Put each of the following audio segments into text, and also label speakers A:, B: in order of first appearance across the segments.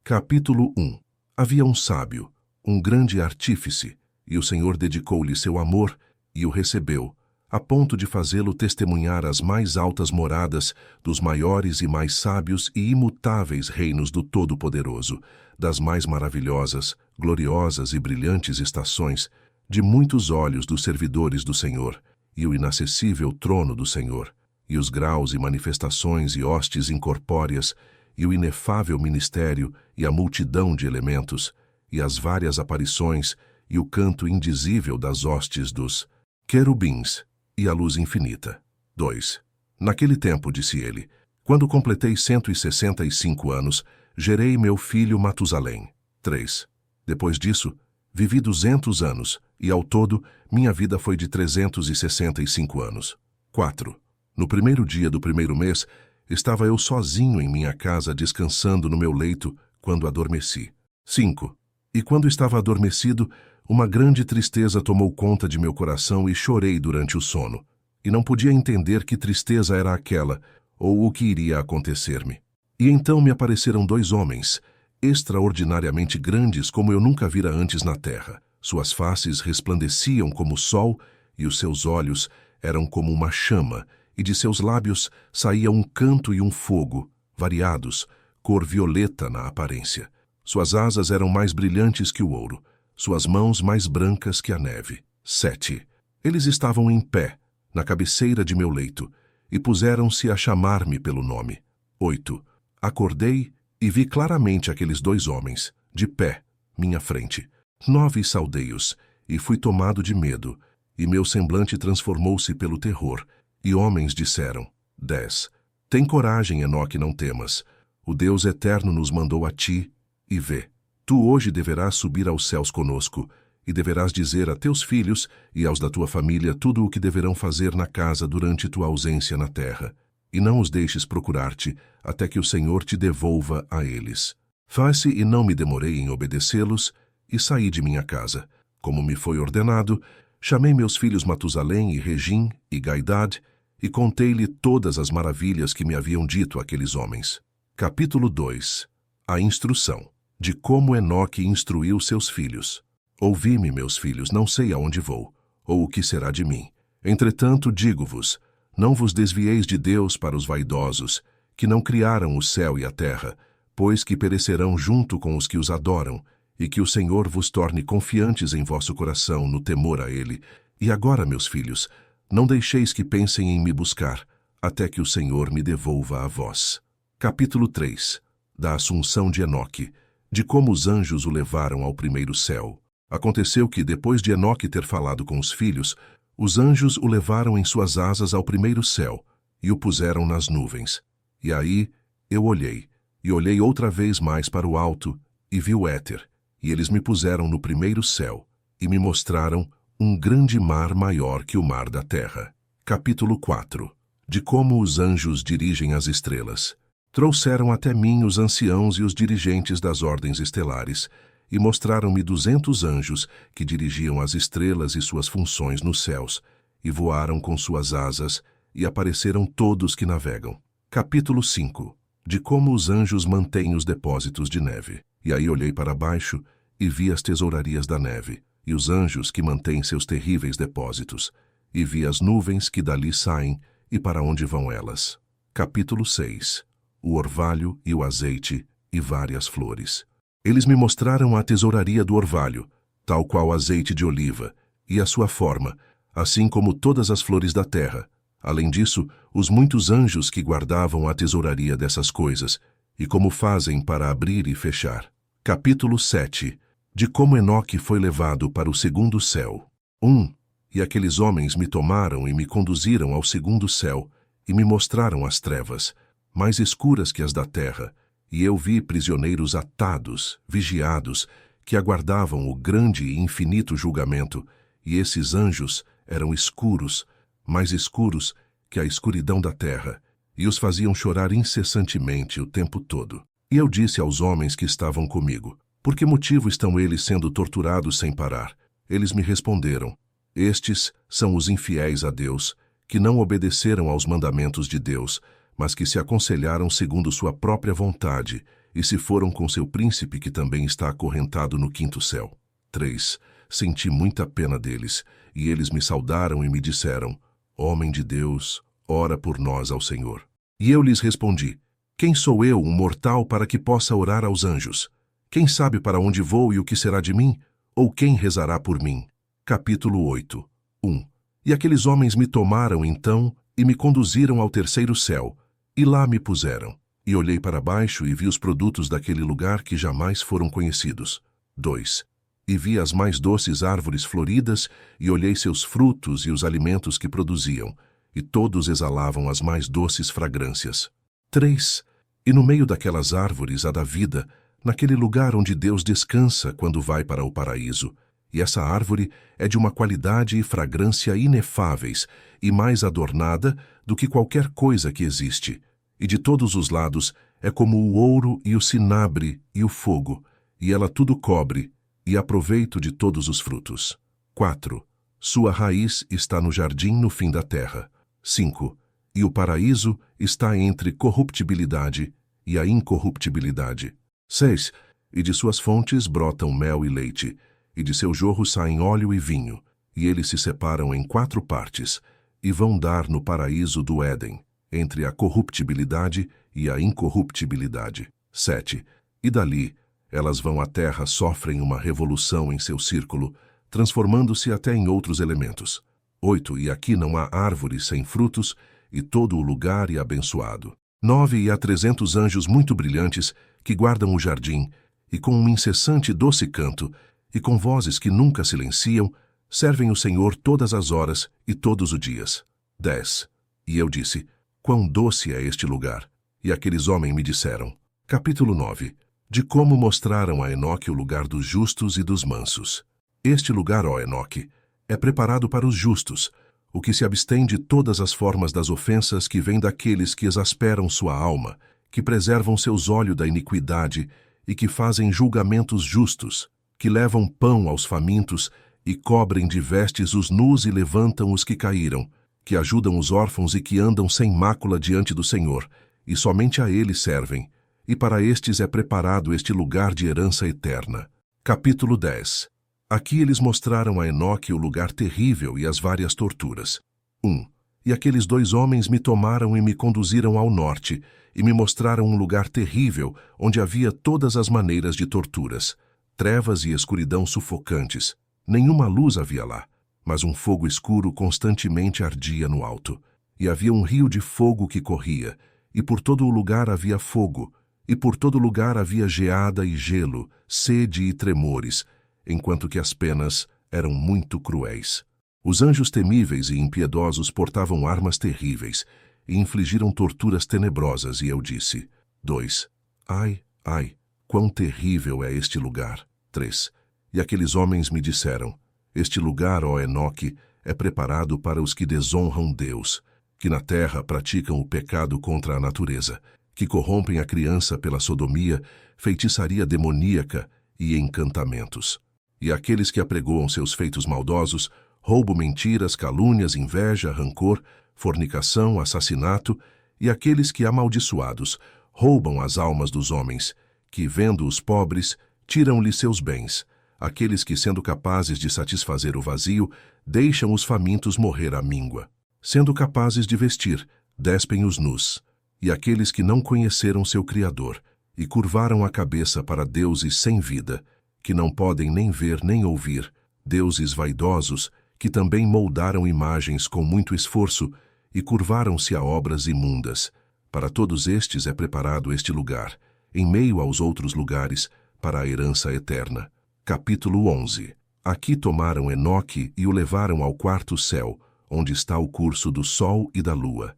A: Capítulo 1. Havia um sábio, um grande artífice, e o Senhor dedicou-lhe seu amor e o recebeu, a ponto de fazê-lo testemunhar as mais altas moradas dos maiores e mais sábios e imutáveis reinos do Todo-Poderoso, das mais maravilhosas, gloriosas e brilhantes estações, de muitos olhos dos servidores do Senhor, e o inacessível trono do Senhor, e os graus e manifestações e hostes incorpóreas, e o inefável ministério e a multidão de elementos, e as várias aparições, e o canto indizível das hostes dos querubins, e a luz infinita. 2. Naquele tempo, disse ele, quando completei 165 anos, gerei meu filho Matusalém. 3. Depois disso, vivi 200 anos, e ao todo, minha vida foi de 365 anos. 4. No primeiro dia do primeiro mês, estava eu sozinho em minha casa descansando no meu leito quando adormeci. 5. E quando estava adormecido, uma grande tristeza tomou conta de meu coração e chorei durante o sono. E não podia entender que tristeza era aquela, ou o que iria acontecer-me. E então me apareceram 2 homens, extraordinariamente grandes como eu nunca vira antes na terra. Suas faces resplandeciam como o sol, e os seus olhos eram como uma chama, e de seus lábios saía um canto e um fogo, variados, cor violeta na aparência. Suas asas eram mais brilhantes que o ouro, suas mãos mais brancas que a neve. 7. Eles estavam em pé, na cabeceira de meu leito, e puseram-se a chamar-me pelo nome. 8. Acordei e vi claramente aqueles 2 homens, de pé, minha frente. 9 saudei-os, e fui tomado de medo, e meu semblante transformou-se pelo terror, e homens disseram. 10. Tem coragem, Enoque, não temas. O Deus eterno nos mandou a ti, e vê. Tu hoje deverás subir aos céus conosco, e deverás dizer a teus filhos e aos da tua família tudo o que deverão fazer na casa durante tua ausência na terra, e não os deixes procurar-te, até que o Senhor te devolva a eles. Faz-se e não me demorei em obedecê-los, e saí de minha casa. Como me foi ordenado, chamei meus filhos Matusalém e Regim e Gaidad, e contei-lhe todas as maravilhas que me haviam dito aqueles homens. Capítulo 2. A instrução. De como Enoque instruiu seus filhos. Ouvi-me, meus filhos, não sei aonde vou, ou o que será de mim. Entretanto, digo-vos, não vos desvieis de Deus para os vaidosos, que não criaram o céu e a terra, pois que perecerão junto com os que os adoram, e que o Senhor vos torne confiantes em vosso coração no temor a Ele. E agora, meus filhos, não deixeis que pensem em me buscar, até que o Senhor me devolva a vós. Capítulo 3. Da assunção de Enoque, de como os anjos o levaram ao primeiro céu. Aconteceu que, depois de Enoque ter falado com os filhos, os anjos o levaram em suas asas ao primeiro céu, e o puseram nas nuvens. E aí eu olhei, e olhei outra vez mais para o alto, e vi o éter, e eles me puseram no primeiro céu, e me mostraram um grande mar maior que o mar da terra. Capítulo 4. De como os anjos dirigem as estrelas. Trouxeram até mim os anciãos e os dirigentes das ordens estelares, e mostraram-me 200 anjos que dirigiam as estrelas e suas funções nos céus, e voaram com suas asas, e apareceram todos que navegam. Capítulo 5. De como os anjos mantêm os depósitos de neve. E aí olhei para baixo, e vi as tesourarias da neve, e os anjos que mantêm seus terríveis depósitos, e vi as nuvens que dali saem, e para onde vão elas. Capítulo 6. O orvalho e o azeite e várias flores. Eles me mostraram a tesouraria do orvalho, tal qual azeite de oliva, e a sua forma, assim como todas as flores da terra. Além disso, os muitos anjos que guardavam a tesouraria dessas coisas, e como fazem para abrir e fechar. Capítulo 7. De como Enoque foi levado para o segundo céu. 1. E aqueles homens me tomaram e me conduziram ao segundo céu, e me mostraram as trevas, mais escuras que as da terra, e eu vi prisioneiros atados, vigiados, que aguardavam o grande e infinito julgamento, e esses anjos eram escuros, mais escuros que a escuridão da terra, e os faziam chorar incessantemente o tempo todo. E eu disse aos homens que estavam comigo, por que motivo estão eles sendo torturados sem parar? Eles me responderam, estes são os infiéis a Deus, que não obedeceram aos mandamentos de Deus, mas que se aconselharam segundo sua própria vontade, e se foram com seu príncipe que também está acorrentado no quinto céu. 3. Senti muita pena deles, e eles me saudaram e me disseram: Homem de Deus, ora por nós ao Senhor. E eu lhes respondi: Quem sou eu, um mortal, para que possa orar aos anjos? Quem sabe para onde vou e o que será de mim? Ou quem rezará por mim? Capítulo 8. 1. E aqueles homens me tomaram então e me conduziram ao terceiro céu, e lá me puseram. E olhei para baixo e vi os produtos daquele lugar que jamais foram conhecidos. 2. E vi as mais doces árvores floridas, e olhei seus frutos e os alimentos que produziam, e todos exalavam as mais doces fragrâncias. 3. E no meio daquelas árvores a da vida, naquele lugar onde Deus descansa quando vai para o paraíso, e essa árvore é de uma qualidade e fragrância inefáveis, e mais adornada do que qualquer coisa que existe, e de todos os lados é como o ouro e o cinabre e o fogo, e ela tudo cobre, e aproveito de todos os frutos. 4. Sua raiz está no jardim no fim da terra. 5. E o paraíso está entre corruptibilidade e a incorruptibilidade. 6. E de suas fontes brotam mel e leite, e de seu jorro saem óleo e vinho, e eles se separam em 4 partes, e vão dar no paraíso do Éden, entre a corruptibilidade e a incorruptibilidade. 7. E dali, elas vão à terra, sofrem uma revolução em seu círculo, transformando-se até em outros elementos. 8. E aqui não há árvore sem frutos, e todo o lugar é abençoado. 9. E há 300 anjos muito brilhantes que guardam o jardim, e com um incessante e doce canto, e com vozes que nunca silenciam, servem o Senhor todas as horas e todos os dias. 10. E eu disse: Quão doce é este lugar! E aqueles homens me disseram. Capítulo 9. De como mostraram a Enoque o lugar dos justos e dos mansos. Este lugar, ó Enoque, é preparado para os justos, o que se abstém de todas as formas das ofensas que vêm daqueles que exasperam sua alma, que preservam seus olhos da iniquidade e que fazem julgamentos justos, que levam pão aos famintos e cobrem de vestes os nus e levantam os que caíram, que ajudam os órfãos e que andam sem mácula diante do Senhor, e somente a Ele servem, e para estes é preparado este lugar de herança eterna. Capítulo 10. Aqui eles mostraram a Enoque o lugar terrível e as várias torturas. 1. E aqueles 2 homens me tomaram e me conduziram ao norte, e me mostraram um lugar terrível, onde havia todas as maneiras de torturas, trevas e escuridão sufocantes. Nenhuma luz havia lá, mas um fogo escuro constantemente ardia no alto. E havia um rio de fogo que corria, e por todo o lugar havia fogo, e por todo lugar havia geada e gelo, sede e tremores, enquanto que as penas eram muito cruéis. Os anjos temíveis e impiedosos portavam armas terríveis, e infligiram torturas tenebrosas, e eu disse. 2. Ai, ai, quão terrível é este lugar. 3. E aqueles homens me disseram: Este lugar, ó Enoque, é preparado para os que desonram Deus, que na terra praticam o pecado contra a natureza, que corrompem a criança pela sodomia, feitiçaria demoníaca e encantamentos. E aqueles que apregoam seus feitos maldosos, roubo, mentiras, calúnias, inveja, rancor, fornicação, assassinato, e aqueles que, amaldiçoados, roubam as almas dos homens, que, vendo os pobres, tiram-lhes seus bens, aqueles que, sendo capazes de satisfazer o vazio, deixam os famintos morrer à míngua, sendo capazes de vestir, despem os nus, e aqueles que não conheceram seu Criador, e curvaram a cabeça para deuses sem vida, que não podem nem ver nem ouvir, deuses vaidosos, que também moldaram imagens com muito esforço e curvaram-se a obras imundas. Para todos estes é preparado este lugar, em meio aos outros lugares, para a herança eterna. Capítulo 11. Aqui tomaram Enoque e o levaram ao 4º céu, onde está o curso do sol e da lua.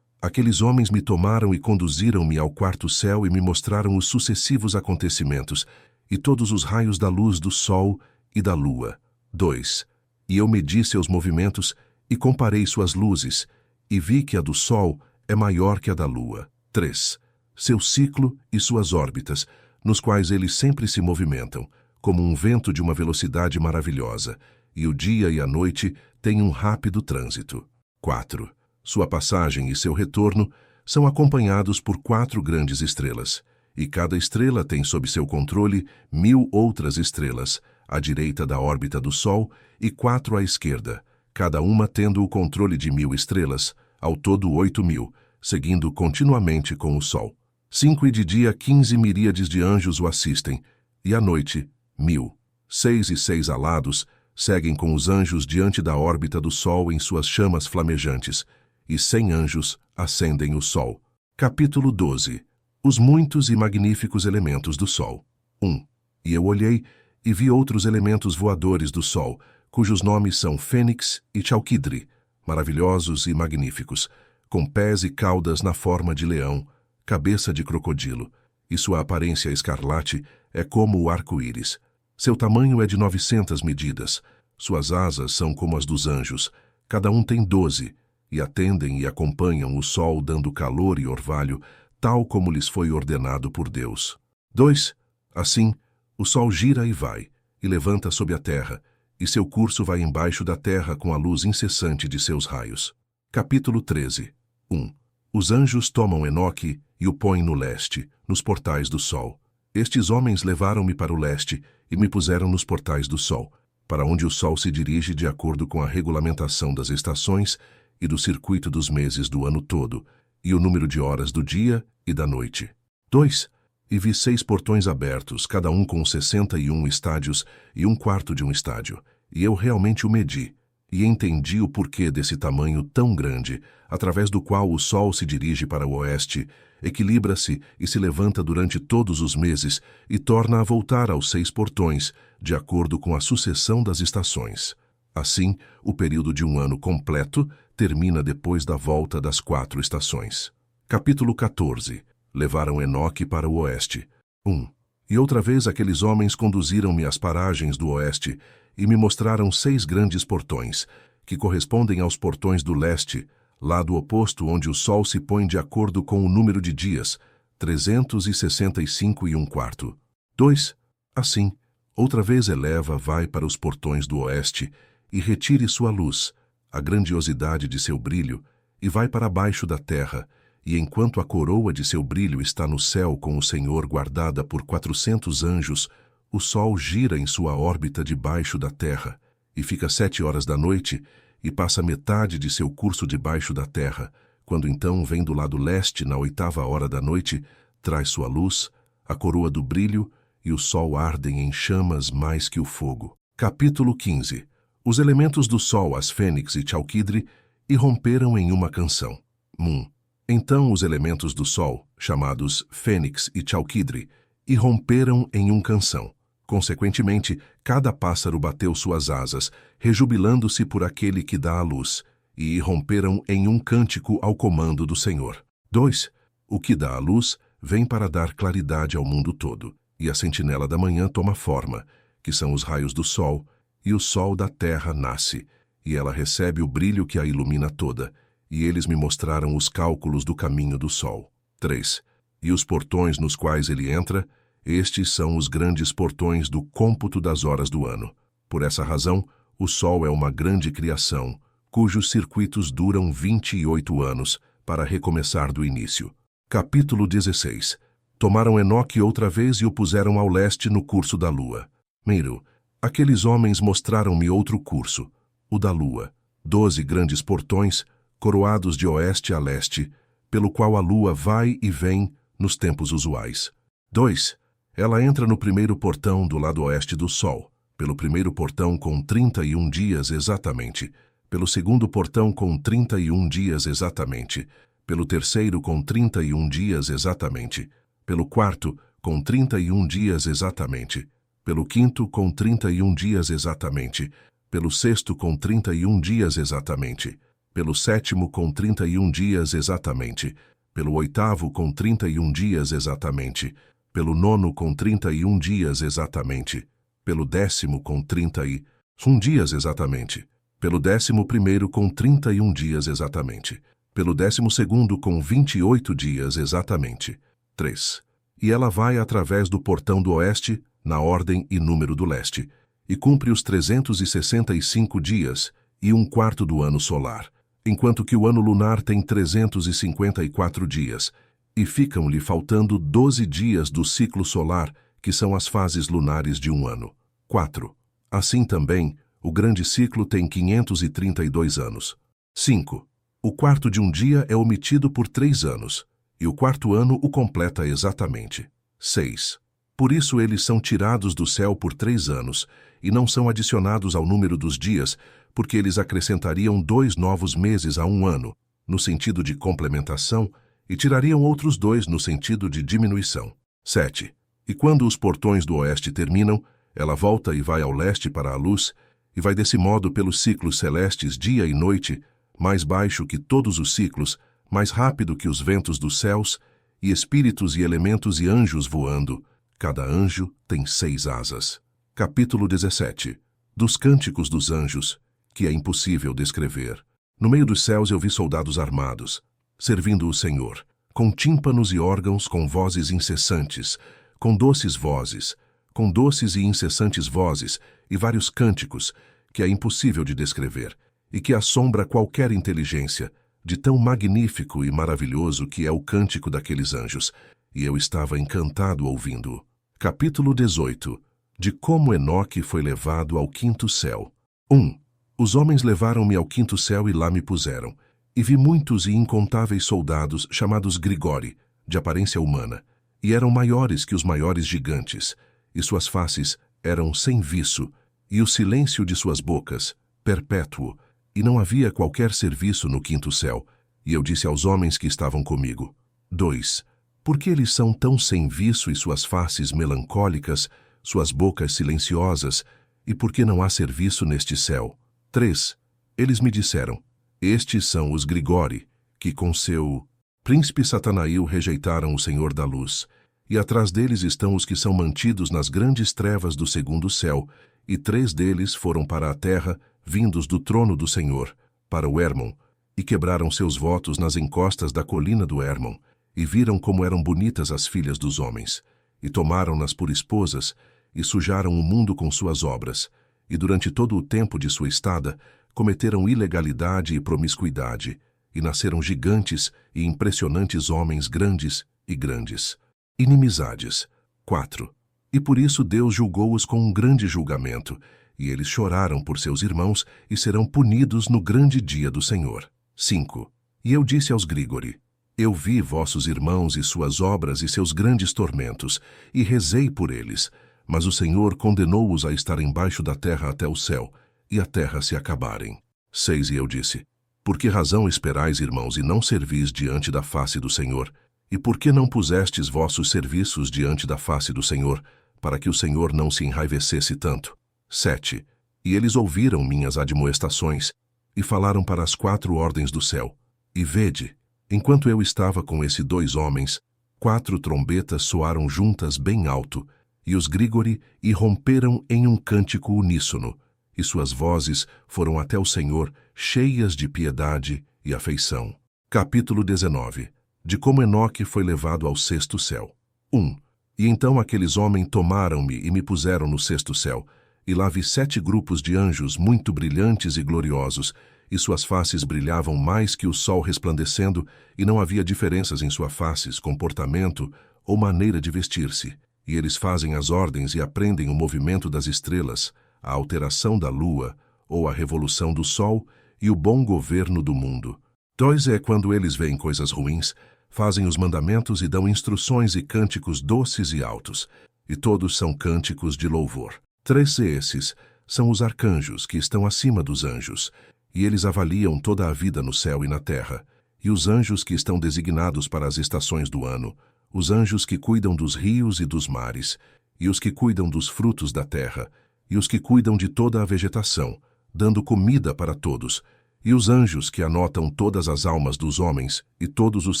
A: Aqueles homens me tomaram e conduziram-me ao 4º céu e me mostraram os sucessivos acontecimentos, e todos os raios da luz do sol e da lua. 2. E eu medi seus movimentos e comparei suas luzes, e vi que a do sol é maior que a da lua. 3. Seu ciclo e suas órbitas, nos quais eles sempre se movimentam, como um vento de uma velocidade maravilhosa, e o dia e a noite têm um rápido trânsito. 4. Sua passagem e seu retorno são acompanhados por 4 grandes estrelas, e cada estrela tem sob seu controle 1000 outras estrelas, à direita da órbita do Sol e 4 à esquerda, cada uma tendo o controle de 1000 estrelas, ao todo 8000, seguindo continuamente com o Sol. 5 e de dia 15 miríades de anjos o assistem, e à noite 1000. 6 e 6 alados seguem com os anjos diante da órbita do Sol em suas chamas flamejantes, e 100 anjos acendem o Sol. Capítulo 12. Os muitos e magníficos elementos do Sol. 1. E eu olhei e vi outros elementos voadores do Sol, cujos nomes são Fênix e Chalquidre, maravilhosos e magníficos, com pés e caudas na forma de leão, cabeça de crocodilo, e sua aparência escarlate é como o arco-íris. Seu tamanho é de 900 medidas, suas asas são como as dos anjos, cada um tem 12, e atendem e acompanham o Sol dando calor e orvalho, tal como lhes foi ordenado por Deus. 2. Assim, o Sol gira e vai, e levanta sob a terra, e seu curso vai embaixo da terra com a luz incessante de seus raios. Capítulo 13. 1. Os anjos tomam Enoque e o põem no leste, nos portais do Sol. Estes homens levaram-me para o leste e me puseram nos portais do Sol, para onde o Sol se dirige de acordo com a regulamentação das estações e do circuito dos meses do ano todo, e o número de horas do dia e da noite. 2. E vi 6 portões abertos, cada um com 61 estádios e 1/4 de um estádio, e eu realmente o medi, e entendi o porquê desse tamanho tão grande, através do qual o Sol se dirige para o oeste, equilibra-se e se levanta durante todos os meses e torna a voltar aos 6 portões, de acordo com a sucessão das estações. Assim, o período de um ano completo termina depois da volta das 4 estações. Capítulo 14. Levaram Enoque para o oeste. 1. E outra vez aqueles homens conduziram-me às paragens do oeste e me mostraram 6 grandes portões, que correspondem aos portões do leste, lado oposto onde o Sol se põe de acordo com o número de dias, 365 e 1/4. 2. Assim, outra vez eleva vai para os portões do oeste e retire sua luz, a grandiosidade de seu brilho, e vai para baixo da terra, e enquanto a coroa de seu brilho está no céu com o Senhor guardada por 400 anjos, o Sol gira em sua órbita debaixo da terra, e fica 7 horas da noite, e passa metade de seu curso debaixo da terra, quando então vem do lado leste na 8ª hora da noite, traz sua luz, a coroa do brilho, e o Sol ardem em chamas mais que o fogo. Capítulo 15. Os elementos do Sol, as Fênix e Chalquidre, irromperam em uma canção. 1. Então os elementos do Sol, chamados Fênix e Chalquidre, irromperam em uma canção. Consequentemente, cada pássaro bateu suas asas, rejubilando-se por aquele que dá a luz, e irromperam em um cântico ao comando do Senhor. 2. O que dá a luz vem para dar claridade ao mundo todo, e a sentinela da manhã toma forma, que são os raios do Sol, e o Sol da terra nasce, e ela recebe o brilho que a ilumina toda, e eles me mostraram os cálculos do caminho do Sol. 3. E os portões nos quais ele entra, estes são os grandes portões do cômputo das horas do ano. Por essa razão, o Sol é uma grande criação, cujos circuitos duram 28 anos, para recomeçar do início. Capítulo 16. Tomaram Enoque outra vez e o puseram ao leste no curso da lua. Meiro, aqueles homens mostraram-me outro curso, o da lua, 12 grandes portões, coroados de oeste a leste, pelo qual a lua vai e vem nos tempos usuais. 2. Ela entra no primeiro portão do lado oeste do Sol, pelo primeiro portão com 31 dias exatamente, pelo segundo portão com 31 dias exatamente, pelo terceiro com 31 dias exatamente, pelo quarto com 31 dias exatamente, pelo quinto com 31 dias exatamente, pelo sexto com 31 dias exatamente, pelo sétimo com 31 dias exatamente, pelo oitavo com 31 dias exatamente, pelo nono com 31 dias exatamente, pelo 10º com 31 dias exatamente, pelo 11º com 31 dias exatamente, pelo 12º com 28 dias exatamente. 3. E ela vai através do portão do oeste, na ordem e número do leste, e cumpre os 365 dias e 1/4 do ano solar, enquanto que o ano lunar tem 354 dias, e ficam-lhe faltando 12 dias do ciclo solar, que são as fases lunares de um ano. 4. Assim também, o grande ciclo tem 532 anos. 5. O quarto de um dia é omitido por 3 anos, e o quarto ano o completa exatamente. 6. Por isso eles são tirados do céu por 3 anos, e não são adicionados ao número dos dias, porque eles acrescentariam 2 novos meses a um ano, no sentido de complementação, e tirariam outros 2 no sentido de diminuição. 7. E quando os portões do oeste terminam, ela volta e vai ao leste para a luz, e vai desse modo pelos ciclos celestes dia e noite, mais baixo que todos os ciclos, mais rápido que os ventos dos céus, e espíritos e elementos e anjos voando. Cada anjo tem 6 asas. Capítulo 17. Dos cânticos dos anjos, que é impossível descrever. No meio dos céus eu vi soldados armados, servindo o Senhor, com tímpanos e órgãos, com vozes incessantes, com doces vozes, com doces e incessantes vozes, e vários cânticos, que é impossível de descrever, e que assombra qualquer inteligência, de tão magnífico e maravilhoso que é o cântico daqueles anjos, e eu estava encantado ouvindo-o. Capítulo 18. De como Enoque foi levado ao quinto céu. 1. Os homens levaram-me ao quinto céu e lá me puseram, e vi muitos e incontáveis soldados chamados Grigori, de aparência humana, e eram maiores que os maiores gigantes, e suas faces eram sem viço, e o silêncio de suas bocas, perpétuo, e não havia qualquer serviço no quinto céu, e eu disse aos homens que estavam comigo. 2. Por que eles são tão sem viço e suas faces melancólicas, suas bocas silenciosas, e por que não há serviço neste céu? 3. Eles me disseram, estes são os Grigori, que com seu príncipe Satanael rejeitaram o Senhor da luz, e atrás deles estão os que são mantidos nas grandes trevas do segundo céu, e 3 deles foram para a terra, vindos do trono do Senhor, para o Hermon, e quebraram seus votos nas encostas da colina do Hermon, e viram como eram bonitas as filhas dos homens, e tomaram-nas por esposas, e sujaram o mundo com suas obras, e durante todo o tempo de sua estada, cometeram ilegalidade e promiscuidade, e nasceram gigantes e impressionantes homens grandes e grandes. Inimizades. 4. E por isso Deus julgou-os com um grande julgamento, e eles choraram por seus irmãos e serão punidos no grande dia do Senhor. 5. E eu disse aos Grigori, eu vi vossos irmãos e suas obras e seus grandes tormentos, e rezei por eles, mas o Senhor condenou-os a estar embaixo da terra até o céu, e a terra se acabarem. 6. E eu disse, por que razão esperais, irmãos, e não servis diante da face do Senhor? E por que não pusestes vossos serviços diante da face do Senhor, para que o Senhor não se enraivecesse tanto? 7. E eles ouviram minhas admoestações, e falaram para as 4 ordens do céu. E vede, enquanto eu estava com esses 2 homens, 4 trombetas soaram juntas bem alto, e os Grigori irromperam em um cântico uníssono, e suas vozes foram até o Senhor, cheias de piedade e afeição. Capítulo 19. De como Enoque foi levado ao sexto céu. 1. E então aqueles homens tomaram-me e me puseram no sexto céu, e lá vi 7 grupos de anjos muito brilhantes e gloriosos, e suas faces brilhavam mais que o sol resplandecendo, e não havia diferenças em suas faces, comportamento ou maneira de vestir-se. E eles fazem as ordens e aprendem o movimento das estrelas, a alteração da lua, ou a revolução do sol, e o bom governo do mundo. 2 é quando eles veem coisas ruins, fazem os mandamentos e dão instruções e cânticos doces e altos, e todos são cânticos de louvor. 3 esses são os arcanjos que estão acima dos anjos, e eles avaliam toda a vida no céu e na terra, e os anjos que estão designados para as estações do ano, os anjos que cuidam dos rios e dos mares, e os que cuidam dos frutos da terra, e os que cuidam de toda a vegetação, dando comida para todos, e os anjos que anotam todas as almas dos homens, e todos os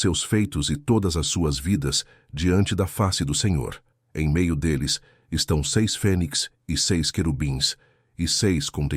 A: seus feitos e todas as suas vidas, diante da face do Senhor. Em meio deles estão 6 fênix e 6 querubins, e 6 com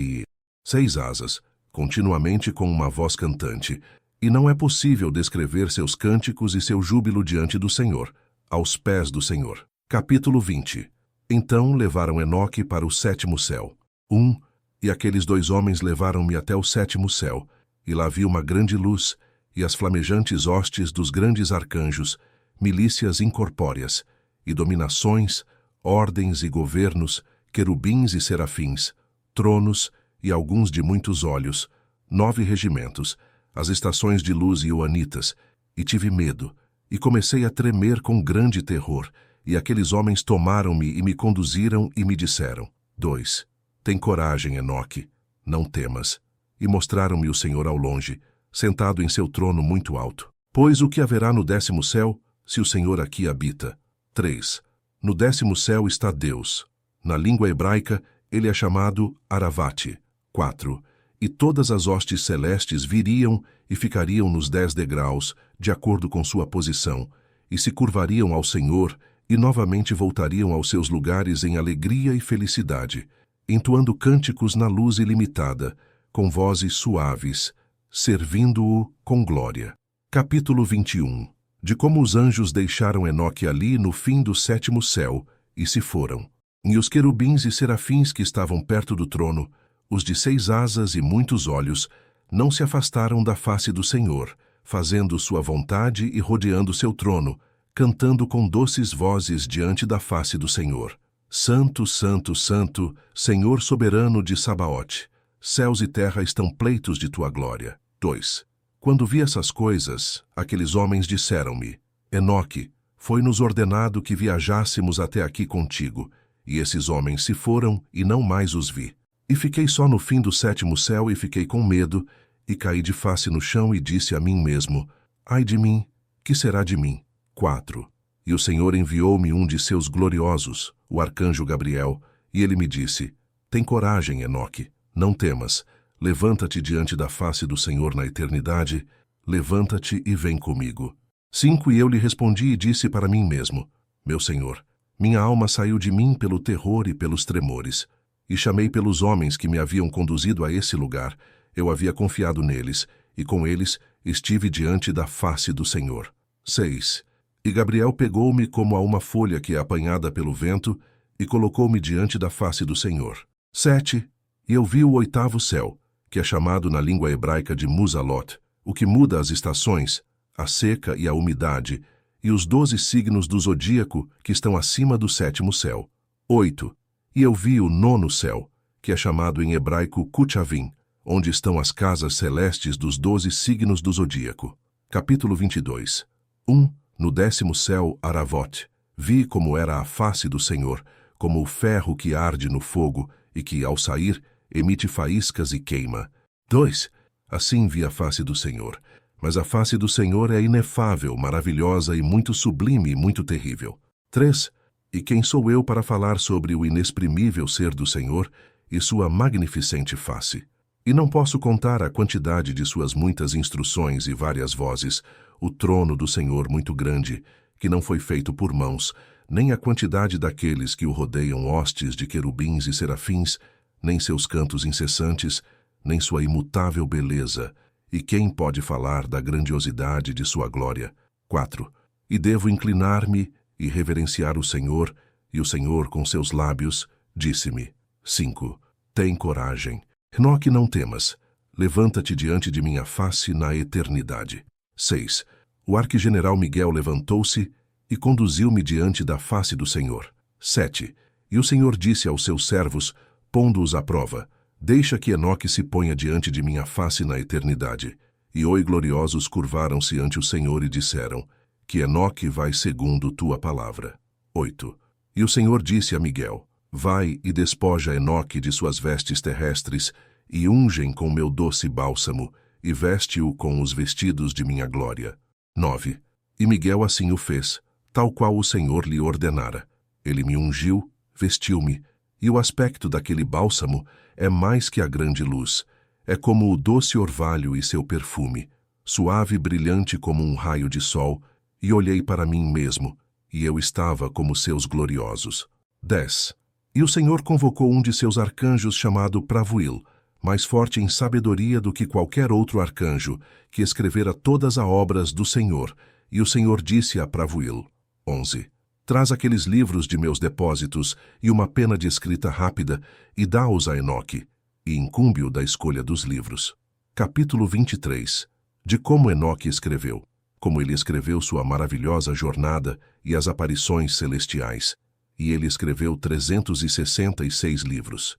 A: 6 asas, continuamente com uma voz cantante, e não é possível descrever seus cânticos e seu júbilo diante do Senhor, aos pés do Senhor. Capítulo 20. Então levaram Enoque para o 7º céu. 1. E aqueles 2 homens levaram-me até o 7º céu, e lá vi uma grande luz, e as flamejantes hostes dos grandes arcanjos, milícias incorpóreas, e dominações, ordens e governos, querubins e serafins, tronos e alguns de muitos olhos, 9 regimentos, as estações de luz ioanitas, e tive medo, e comecei a tremer com grande terror, e aqueles homens tomaram-me e me conduziram e me disseram: 2. Tem coragem, Enoque, não temas. E mostraram-me o Senhor ao longe, sentado em seu trono muito alto. Pois o que haverá no 10º céu, se o Senhor aqui habita? 3. No 10º céu está Deus. Na língua hebraica, ele é chamado Aravate. 4. E todas as hostes celestes viriam e ficariam nos 10 degraus, de acordo com sua posição, e se curvariam ao Senhor, e novamente voltariam aos seus lugares em alegria e felicidade, entoando cânticos na luz ilimitada, com vozes suaves, servindo-o com glória. Capítulo 21. De como os anjos deixaram Enoque ali no fim do 7º céu, e se foram. E os querubins e serafins que estavam perto do trono, os de 6 asas e muitos olhos, não se afastaram da face do Senhor, fazendo sua vontade e rodeando seu trono, cantando com doces vozes diante da face do Senhor. Santo, Santo, Santo, Senhor soberano de Sabaote, céus e terra estão pleitos de tua glória. 2. Quando vi essas coisas, aqueles homens disseram-me: Enoque, foi-nos ordenado que viajássemos até aqui contigo, e esses homens se foram e não mais os vi. E fiquei só no fim do 7º céu e fiquei com medo, e caí de face no chão e disse a mim mesmo: Ai de mim, que será de mim? 4. E o Senhor enviou-me um de seus gloriosos, o arcanjo Gabriel, e ele me disse: Tem coragem, Enoque, não temas. Levanta-te diante da face do Senhor na eternidade, levanta-te e vem comigo. 5. E eu lhe respondi e disse para mim mesmo: Meu Senhor, minha alma saiu de mim pelo terror e pelos tremores, e chamei pelos homens que me haviam conduzido a esse lugar. Eu havia confiado neles, e com eles estive diante da face do Senhor. 6. E Gabriel pegou-me como a uma folha que é apanhada pelo vento, e colocou-me diante da face do Senhor. 7. E eu vi o 8º céu, que é chamado na língua hebraica de Muzalot, o que muda as estações, a seca e a umidade, e os 12 signos do zodíaco que estão acima do 7º céu. 8. E eu vi o 9º céu, que é chamado em hebraico Kutchavim, onde estão as casas celestes dos 12 signos do zodíaco. Capítulo 22. 1. No 10º céu, Aravot, vi como era a face do Senhor, como o ferro que arde no fogo e que, ao sair, emite faíscas e queima. 2. Assim vi a face do Senhor. Mas a face do Senhor é inefável, maravilhosa e muito sublime e muito terrível. 3. E quem sou eu para falar sobre o inexprimível ser do Senhor e sua magnificente face? E não posso contar a quantidade de suas muitas instruções e várias vozes, o trono do Senhor muito grande, que não foi feito por mãos, nem a quantidade daqueles que o rodeiam hostes de querubins e serafins, nem seus cantos incessantes, nem sua imutável beleza, e quem pode falar da grandiosidade de sua glória? 4. E devo inclinar-me e reverenciar o Senhor, e o Senhor com seus lábios disse-me: 5. Tem coragem. Enoque, não temas. Levanta-te diante de minha face na eternidade. 6. O arquigeneral Miguel levantou-se e conduziu-me diante da face do Senhor. 7. E o Senhor disse aos seus servos, pondo-os à prova: Deixa que Enoque se ponha diante de minha face na eternidade. E oi gloriosos curvaram-se ante o Senhor e disseram: Que Enoque vai segundo tua palavra. 8. E o Senhor disse a Miguel: Vai e despoja Enoque de suas vestes terrestres, e ungem com meu doce bálsamo, e veste-o com os vestidos de minha glória. 9. E Miguel assim o fez, tal qual o Senhor lhe ordenara. Ele me ungiu, vestiu-me, e o aspecto daquele bálsamo é mais que a grande luz. É como o doce orvalho e seu perfume, suave e brilhante como um raio de sol, e olhei para mim mesmo, e eu estava como seus gloriosos. 10. E o Senhor convocou um de seus arcanjos chamado Pravuil, mais forte em sabedoria do que qualquer outro arcanjo, que escrevera todas as obras do Senhor, e o Senhor disse a Pravuil: 11. Traz aqueles livros de meus depósitos e uma pena de escrita rápida, e dá-os a Enoque, e incumbe-o da escolha dos livros. Capítulo 23. De como Enoque escreveu. como ele escreveu sua maravilhosa jornada e as aparições celestiais. E ele escreveu 366 livros.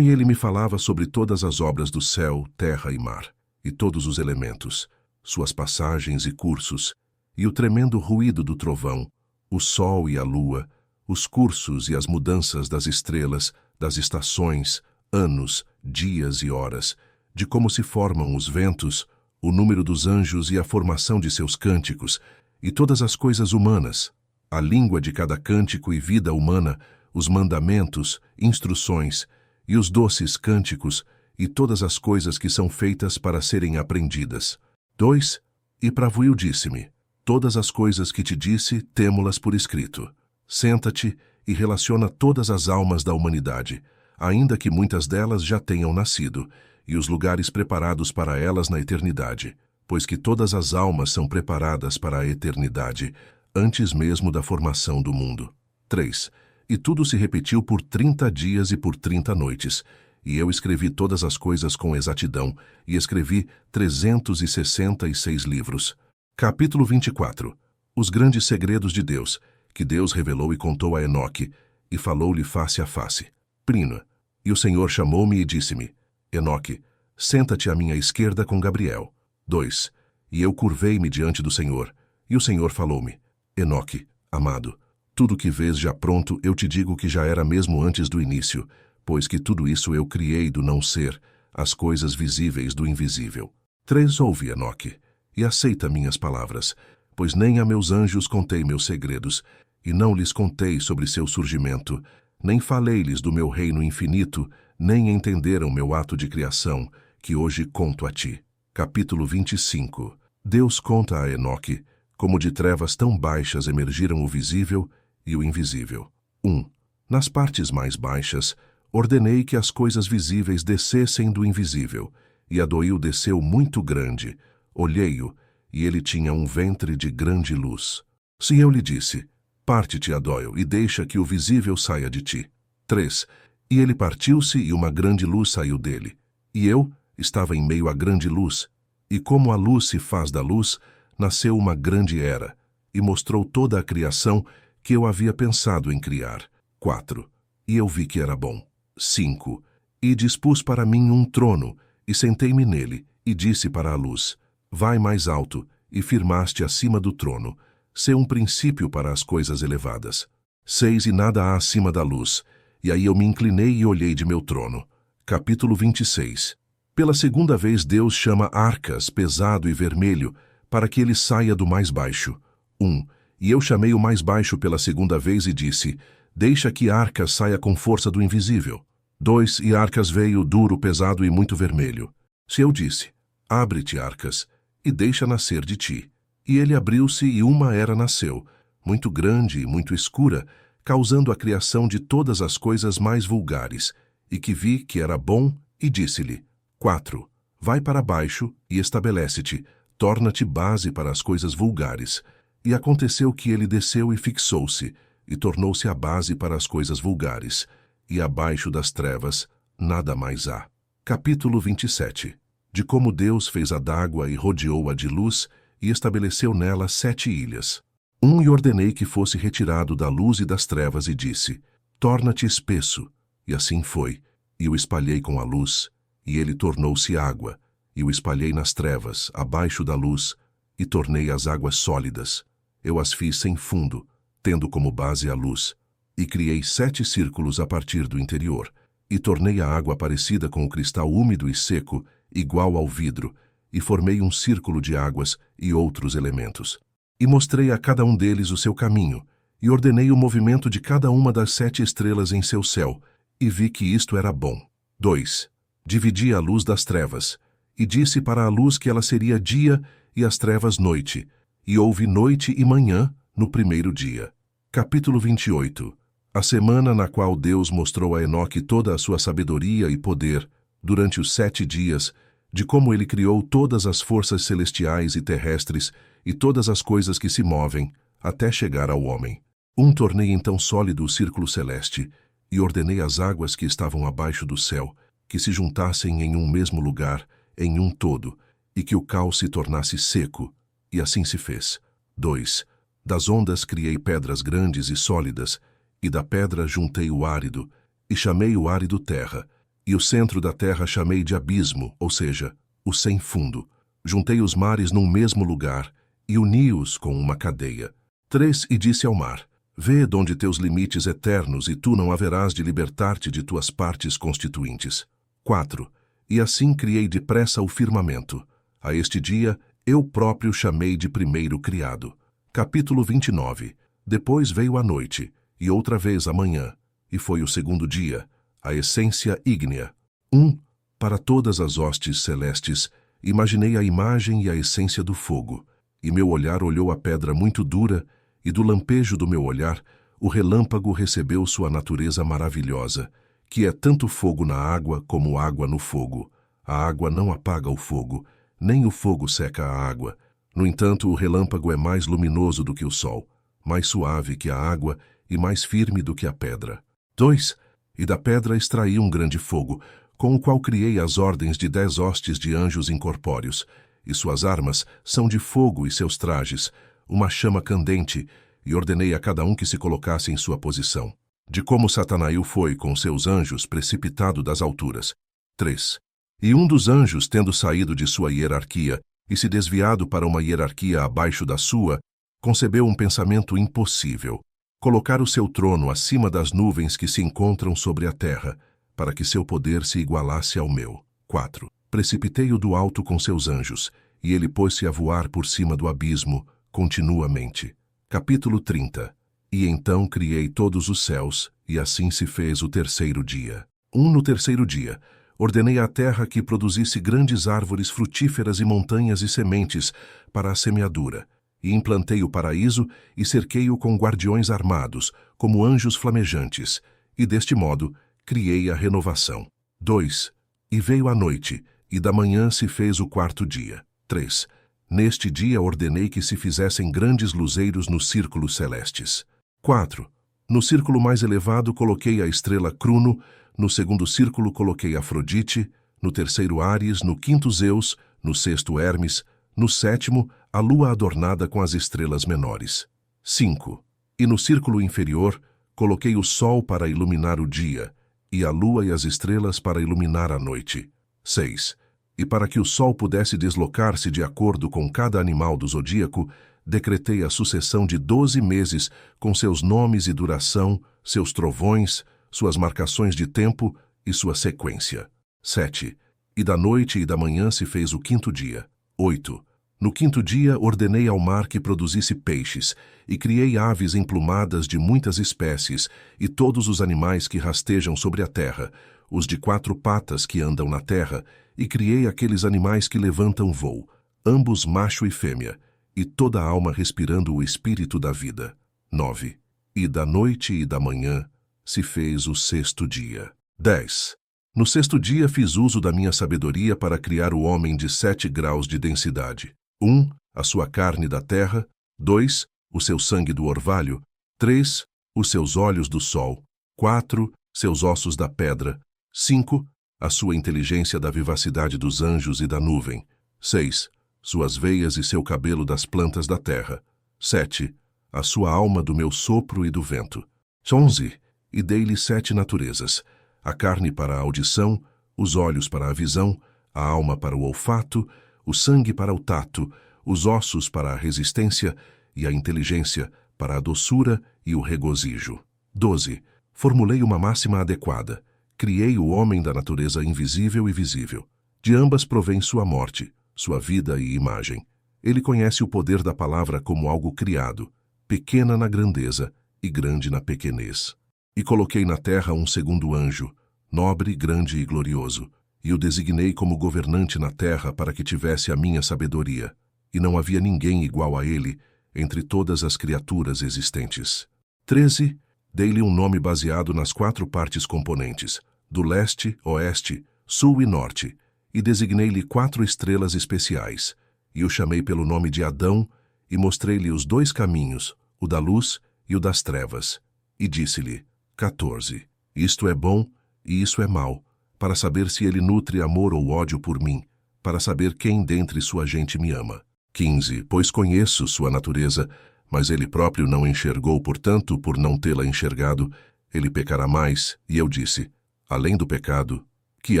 A: E ele me falava sobre todas as obras do céu, terra e mar, e todos os elementos, suas passagens e cursos, e o tremendo ruído do trovão, o sol e a lua, os cursos e as mudanças das estrelas, das estações, anos, dias e horas, de como se formam os ventos, o número dos anjos e a formação de seus cânticos, e todas as coisas humanas, a língua de cada cântico e vida humana, os mandamentos, instruções, e os doces cânticos, e todas as coisas que são feitas para serem aprendidas. 2. E Pravuil disse-me: todas as coisas que te disse, temo-las por escrito. Senta-te e relaciona todas as almas da humanidade, ainda que muitas delas já tenham nascido, e os lugares preparados para elas na eternidade, pois que todas as almas são preparadas para a eternidade, antes mesmo da formação do mundo. 3. E tudo se repetiu por 30 dias e por 30 noites, e eu escrevi todas as coisas com exatidão, e escrevi 366 livros. Capítulo 24. Os grandes segredos de Deus, que Deus revelou e contou a Enoque, e falou-lhe face a face. Prina. E o Senhor chamou-me e disse-me: Enoque, senta-te à minha esquerda com Gabriel. 2. E eu curvei-me diante do Senhor, e o Senhor falou-me: Enoque, amado, tudo que vês já pronto, eu te digo que já era mesmo antes do início, pois que tudo isso eu criei do não ser, as coisas visíveis do invisível. 3. Ouve, Enoque, e aceita minhas palavras, pois nem a meus anjos contei meus segredos, e não lhes contei sobre seu surgimento, nem falei-lhes do meu reino infinito, nem entenderam meu ato de criação, que hoje conto a ti. Capítulo 25. Deus conta a Enoque, como de trevas tão baixas emergiram o visível e o invisível. 1. Nas partes mais baixas, ordenei que as coisas visíveis descessem do invisível, e Adoil desceu muito grande. Olhei-o, e ele tinha um ventre de grande luz. Se eu lhe disse: parte-te, Adoil, e deixa que o visível saia de ti. 3. E ele partiu-se, e uma grande luz saiu dele. E eu estava em meio à grande luz, e como a luz se faz da luz, nasceu uma grande era, e mostrou toda a criação que eu havia pensado em criar. 4. E eu vi que era bom. 5. E dispus para mim um trono, e sentei-me nele, e disse para a luz: vai mais alto, e firmaste acima do trono, sê um princípio para as coisas elevadas. 6. E nada há acima da luz, e aí eu me inclinei e olhei de meu trono. Capítulo 26. Pela segunda vez Deus chama Arcas, pesado e vermelho, para que ele saia do mais baixo. 1. E eu chamei o mais baixo pela segunda vez e disse: deixa que Arcas saia com força do invisível. 2. E Arcas veio duro, pesado e muito vermelho. Se eu disse: abre-te, Arcas, e deixa nascer de ti. E ele abriu-se e uma era nasceu, muito grande e muito escura, causando a criação de todas as coisas mais vulgares, e que vi que era bom, e disse-lhe: 4. Vai para baixo e estabelece-te, torna-te base para as coisas vulgares. E aconteceu que ele desceu e fixou-se, e tornou-se a base para as coisas vulgares, e abaixo das trevas nada mais há. Capítulo 27. De como Deus fez a d'água e rodeou-a de luz, e estabeleceu nela 7 ilhas. 1. E ordenei que fosse retirado da luz e das trevas, e disse: torna-te espesso. E assim foi, e o espalhei com a luz, e ele tornou-se água, e o espalhei nas trevas, abaixo da luz, e tornei as águas sólidas. Eu as fiz sem fundo, tendo como base a luz, e criei 7 círculos a partir do interior, e tornei a água parecida com o cristal úmido e seco, igual ao vidro, e formei um círculo de águas e outros elementos. E mostrei a cada um deles o seu caminho, e ordenei o movimento de cada uma das 7 estrelas em seu céu, e vi que isto era bom. 2. Dividi a luz das trevas, e disse para a luz que ela seria dia e as trevas noite, e houve noite e manhã no primeiro dia. Capítulo 28. A semana na qual Deus mostrou a Enoque toda a sua sabedoria e poder, durante os 7 dias, de como ele criou todas as forças celestiais e terrestres e todas as coisas que se movem, até chegar ao homem. 1. Tornei então sólido o círculo celeste, e ordenei as águas que estavam abaixo do céu, que se juntassem em um mesmo lugar, em um todo, e que o cal se tornasse seco, e assim se fez. 2. Das ondas criei pedras grandes e sólidas, e da pedra juntei o árido, e chamei o árido terra, e o centro da terra chamei de abismo, ou seja, o sem fundo. Juntei os mares num mesmo lugar, e uni-os com uma cadeia. 3. E disse ao mar: Vê donde teus limites eternos, e tu não haverás de libertar-te de tuas partes constituintes. 4. E assim criei depressa o firmamento. A este dia, eu próprio chamei de primeiro criado. Capítulo 29. Depois veio a noite, e outra vez a manhã, e foi o segundo dia, a essência ígnea. 1. Para todas as hostes celestes, imaginei a imagem e a essência do fogo, e meu olhar olhou a pedra muito dura, e do lampejo do meu olhar, o relâmpago recebeu sua natureza maravilhosa, que é tanto fogo na água como água no fogo. A água não apaga o fogo, nem o fogo seca a água. No entanto, o relâmpago é mais luminoso do que o sol, mais suave que a água e mais firme do que a pedra. 2. E da pedra extraí um grande fogo, com o qual criei as ordens de 10 hostes de anjos incorpóreos, e suas armas são de fogo e seus trajes, uma chama candente, e ordenei a cada um que se colocasse em sua posição. De como Satanael foi com seus anjos precipitado das alturas. 3. E um dos anjos, tendo saído de sua hierarquia e se desviado para uma hierarquia abaixo da sua, concebeu um pensamento impossível: colocar o seu trono acima das nuvens que se encontram sobre a terra, para que seu poder se igualasse ao meu. 4. Precipitei-o do alto com seus anjos, e ele pôs-se a voar por cima do abismo, continuamente. Capítulo 30. E então criei todos os céus, e assim se fez o terceiro dia. No terceiro dia, ordenei à terra que produzisse grandes árvores frutíferas e montanhas e sementes para a semeadura, e implantei o paraíso e cerquei-o com guardiões armados, como anjos flamejantes, e deste modo criei a renovação. 2. E veio a noite, e da manhã se fez o quarto dia. 3. Neste dia ordenei que se fizessem grandes luzeiros nos círculos celestes. 4. No círculo mais elevado coloquei a estrela Cruno, no segundo círculo coloquei Afrodite, no terceiro Áries, no quinto Zeus, no sexto Hermes, no sétimo a lua adornada com as estrelas menores. 5. E no círculo inferior coloquei o sol para iluminar o dia, e a lua e as estrelas para iluminar a noite. 6. E para que o sol pudesse deslocar-se de acordo com cada animal do zodíaco, decretei a sucessão de 12 meses com seus nomes e duração, seus trovões, suas marcações de tempo e sua sequência. 7. E da noite e da manhã se fez o quinto dia. 8. No quinto dia ordenei ao mar que produzisse peixes, e criei aves emplumadas de muitas espécies, e todos os animais que rastejam sobre a terra, os de 4 patas que andam na terra, e criei aqueles animais que levantam voo, ambos macho e fêmea, e toda a alma respirando o espírito da vida. 9. E da noite e da manhã se fez o sexto dia. 10. No sexto dia fiz uso da minha sabedoria para criar o homem de 7 graus de densidade. 1. A sua carne da terra. 2. O seu sangue do orvalho. 3. Os seus olhos do sol. 4. Seus ossos da pedra. 5. A sua inteligência da vivacidade dos anjos e da nuvem. 6. Suas veias e seu cabelo das plantas da terra. 7. A sua alma do meu sopro e do vento. 11. E dei-lhe 7 naturezas: a carne para a audição, os olhos para a visão, a alma para o olfato, o sangue para o tato, os ossos para a resistência e a inteligência para a doçura e o regozijo. 12. Formulei uma máxima adequada. Criei o homem da natureza invisível e visível. De ambas provém sua morte, sua vida e imagem. Ele conhece o poder da palavra como algo criado, pequena na grandeza e grande na pequenez. E coloquei na terra um segundo anjo, nobre, grande e glorioso, e o designei como governante na terra para que tivesse a minha sabedoria, e não havia ninguém igual a ele entre todas as criaturas existentes. 13. Dei-lhe um nome baseado nas 4 partes componentes, do leste, oeste, sul e norte, e designei-lhe 4 estrelas especiais, e o chamei pelo nome de Adão, e mostrei-lhe os 2 caminhos, o da luz e o das trevas, e disse-lhe: 14. Isto é bom e isso é mau, para saber se ele nutre amor ou ódio por mim, para saber quem dentre sua gente me ama. 15. Pois conheço sua natureza, mas ele próprio não enxergou, portanto, por não tê-la enxergado, ele pecará mais. E eu disse: além do pecado, que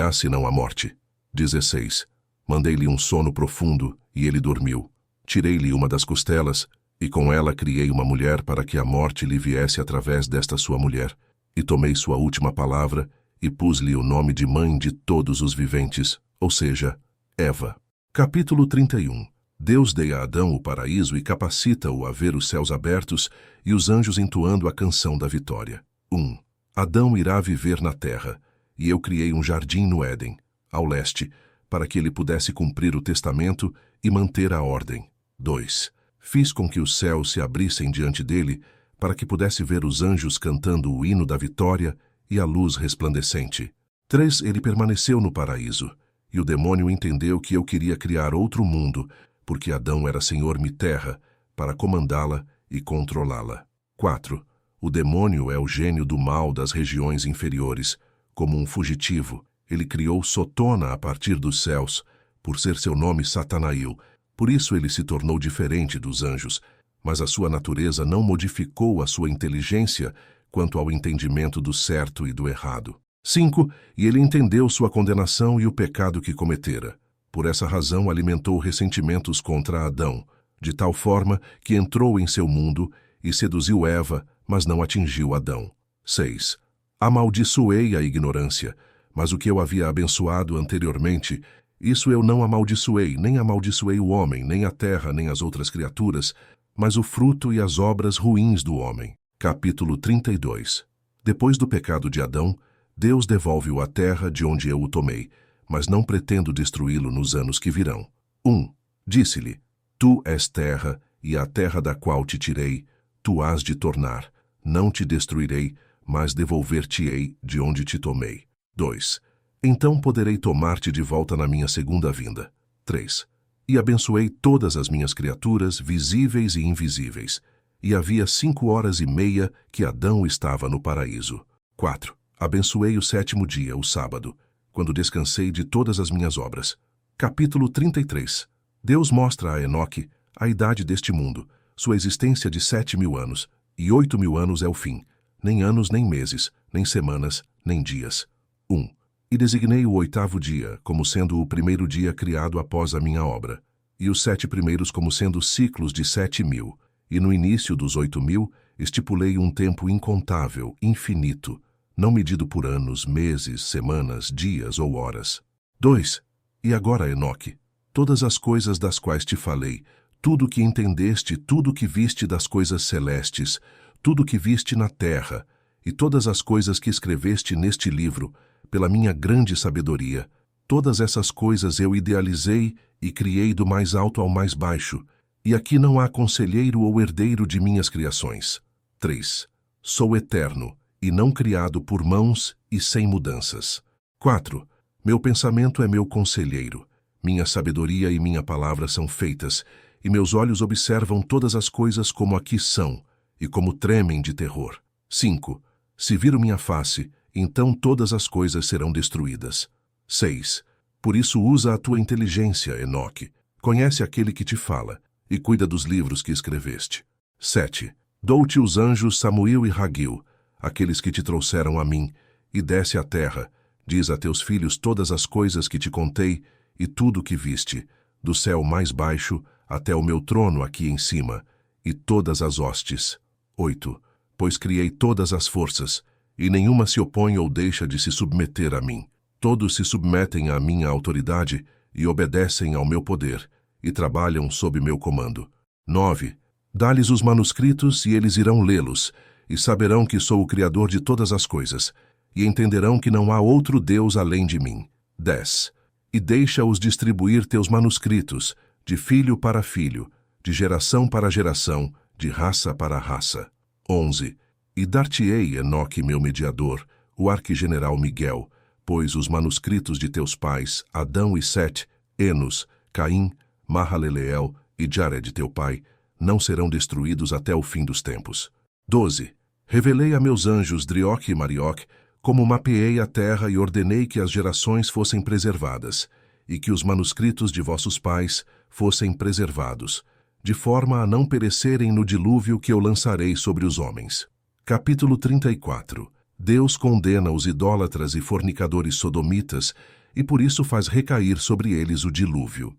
A: há senão a morte? 16. Mandei-lhe um sono profundo, e ele dormiu. Tirei-lhe uma das costelas, e com ela criei uma mulher para que a morte lhe viesse através desta sua mulher. E tomei sua última palavra, e pus-lhe o nome de mãe de todos os viventes, ou seja, Eva. Capítulo 31. Deus dê a Adão o paraíso e capacita-o a ver os céus abertos e os anjos entoando a canção da vitória. 1. Adão irá viver na terra, e eu criei um jardim no Éden, ao leste, para que ele pudesse cumprir o testamento e manter a ordem. 2. Fiz com que os céus se abrissem diante dele, para que pudesse ver os anjos cantando o hino da vitória e a luz resplandecente. 3. Ele permaneceu no paraíso, e o demônio entendeu que eu queria criar outro mundo, porque Adão era senhor-me terra, para comandá-la e controlá-la. 4. O demônio é o gênio do mal das regiões inferiores. Como um fugitivo, ele criou Sotona a partir dos céus, por ser seu nome Satanael. Por isso ele se tornou diferente dos anjos, mas a sua natureza não modificou a sua inteligência quanto ao entendimento do certo e do errado. 5. E ele entendeu sua condenação e o pecado que cometera. Por essa razão alimentou ressentimentos contra Adão, de tal forma que entrou em seu mundo e seduziu Eva, mas não atingiu Adão. 6. Amaldiçoei a ignorância, mas o que eu havia abençoado anteriormente, isso eu não amaldiçoei, nem amaldiçoei o homem, nem a terra, nem as outras criaturas, mas o fruto e as obras ruins do homem. Capítulo 32. Depois do pecado de Adão, Deus devolve-o à terra de onde eu o tomei, mas não pretendo destruí-lo nos anos que virão. 1. Disse-lhe: tu és terra, e a terra da qual te tirei, tu hás de tornar. Não te destruirei, mas devolver-te-ei de onde te tomei. 2. Então poderei tomar-te de volta na minha segunda vinda. 3. E abençoei todas as minhas criaturas, visíveis e invisíveis. E havia 5h30 que Adão estava no paraíso. 4. Abençoei o 7º dia, o sábado, quando descansei de todas as minhas obras. Capítulo 33. Deus mostra a Enoque a idade deste mundo, sua existência de 7.000 anos, e 8.000 anos é o fim, nem anos, nem meses, nem semanas, nem dias. 1. E designei o 8º dia como sendo o primeiro dia criado após a minha obra, e os 7 primeiros como sendo ciclos de 7.000, e no início dos 8.000 estipulei um tempo incontável, infinito, não medido por anos, meses, semanas, dias ou horas. 2. E agora, Enoque, todas as coisas das quais te falei, tudo o que entendeste, tudo o que viste das coisas celestes, tudo o que viste na terra, e todas as coisas que escreveste neste livro, pela minha grande sabedoria, todas essas coisas eu idealizei e criei do mais alto ao mais baixo, e aqui não há conselheiro ou herdeiro de minhas criações. 3. Sou eterno, e não criado por mãos e sem mudanças. 4. Meu pensamento é meu conselheiro, minha sabedoria e minha palavra são feitas, e meus olhos observam todas as coisas como aqui são, e como tremem de terror. 5. Se viram minha face, então todas as coisas serão destruídas. 6. Por isso usa a tua inteligência, Enoque, conhece aquele que te fala, e cuida dos livros que escreveste. 7. Dou-te os anjos Samuel e Raguel, aqueles que te trouxeram a mim, e desce à terra, diz a teus filhos todas as coisas que te contei, e tudo o que viste, do céu mais baixo até o meu trono aqui em cima, e todas as hostes. 8. Pois criei todas as forças, e nenhuma se opõe ou deixa de se submeter a mim. Todos se submetem à minha autoridade e obedecem ao meu poder, e trabalham sob meu comando. 9. Dá-lhes os manuscritos e eles irão lê-los, e saberão que sou o Criador de todas as coisas, e entenderão que não há outro Deus além de mim. 10. E deixa-os distribuir teus manuscritos, de filho para filho, de geração para geração, de raça para raça. 11. E dar-te-ei, Enoque, meu mediador, o arquigeneral Miguel, pois os manuscritos de teus pais, Adão e Sete, Enos, Caim, Mahalaleel e Jared, teu pai, não serão destruídos até o fim dos tempos. 12. Revelei a meus anjos Drioque e Marioque, como mapeei a terra e ordenei que as gerações fossem preservadas, e que os manuscritos de vossos pais fossem preservados, de forma a não perecerem no dilúvio que eu lançarei sobre os homens. Capítulo 34. Deus condena os idólatras e fornicadores sodomitas, e por isso faz recair sobre eles o dilúvio.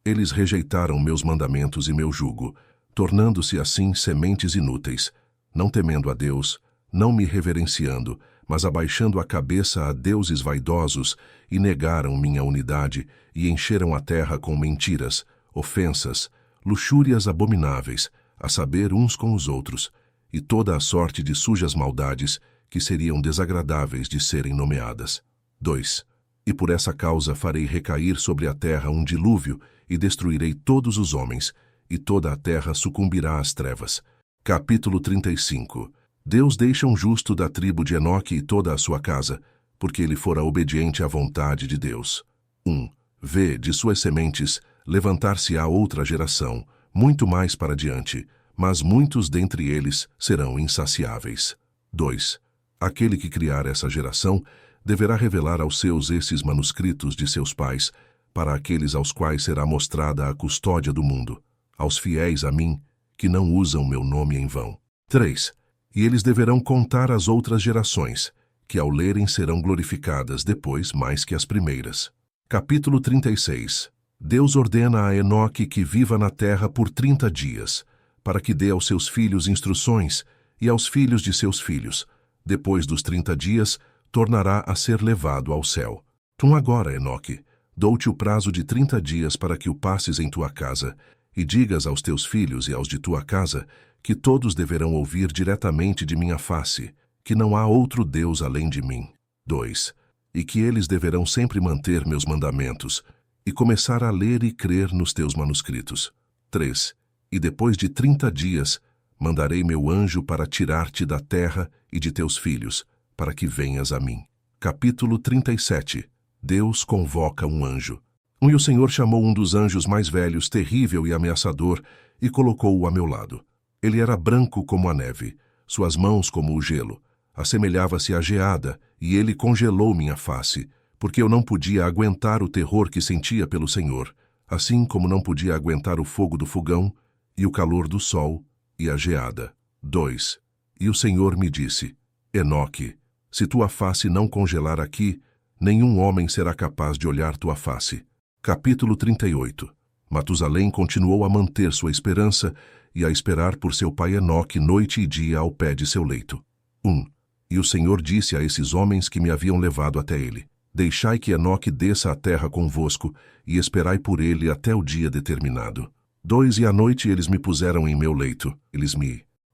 A: Eles rejeitaram meus mandamentos e meu jugo, tornando-se assim sementes inúteis, não temendo a Deus, não me reverenciando, mas abaixando a cabeça a deuses vaidosos, e negaram minha unidade, e encheram a terra com mentiras, ofensas, luxúrias abomináveis, a saber uns com os outros, e toda a sorte de sujas maldades que seriam desagradáveis de serem nomeadas. 2. E por essa causa farei recair sobre a terra um dilúvio, e destruirei todos os homens, e toda a terra sucumbirá às trevas. Capítulo 35. Deus deixa um justo da tribo de Enoque e toda a sua casa, porque ele fora obediente à vontade de Deus. 1. Vê, de suas sementes, levantar-se-á outra geração, muito mais para diante, mas muitos dentre eles serão insaciáveis. 2. Aquele que criar essa geração deverá revelar aos seus esses manuscritos de seus pais, para aqueles aos quais será mostrada a custódia do mundo, aos fiéis a mim, que não usam meu nome em vão. 3. E eles deverão contar às outras gerações, que ao lerem serão glorificadas depois mais que as primeiras. Capítulo 36. Deus ordena a Enoque que viva na terra por 30 dias, para que dê aos seus filhos instruções e aos filhos de seus filhos. Depois dos 30 dias, tornará a ser levado ao céu. Tu agora, Enoque, dou-te o prazo de 30 dias para que o passes em tua casa, e digas aos teus filhos e aos de tua casa que todos deverão ouvir diretamente de minha face, que não há outro Deus além de mim. 2. E que eles deverão sempre manter meus mandamentos, e começar a ler e crer nos teus manuscritos. 3. E depois de 30 dias, mandarei meu anjo para tirar-te da terra e de teus filhos, para que venhas a mim. Capítulo 37. Deus convoca um anjo. E o Senhor chamou um dos anjos mais velhos, terrível e ameaçador, e colocou-o a meu lado. Ele era branco como a neve, suas mãos como o gelo. Assemelhava-se à geada, e ele congelou minha face, porque eu não podia aguentar o terror que sentia pelo Senhor, assim como não podia aguentar o fogo do fogão, e o calor do sol, e a geada. 2. E o Senhor me disse: Enoque, se tua face não congelar aqui, nenhum homem será capaz de olhar tua face. Capítulo 38. Matusalém continuou a manter sua esperança e a esperar por seu pai Enoque noite e dia ao pé de seu leito. 1. E o Senhor disse a esses homens que me haviam levado até ele: Deixai que Enoque desça à terra convosco, e esperai por ele até o dia determinado. 2. E à noite eles me puseram em meu leito.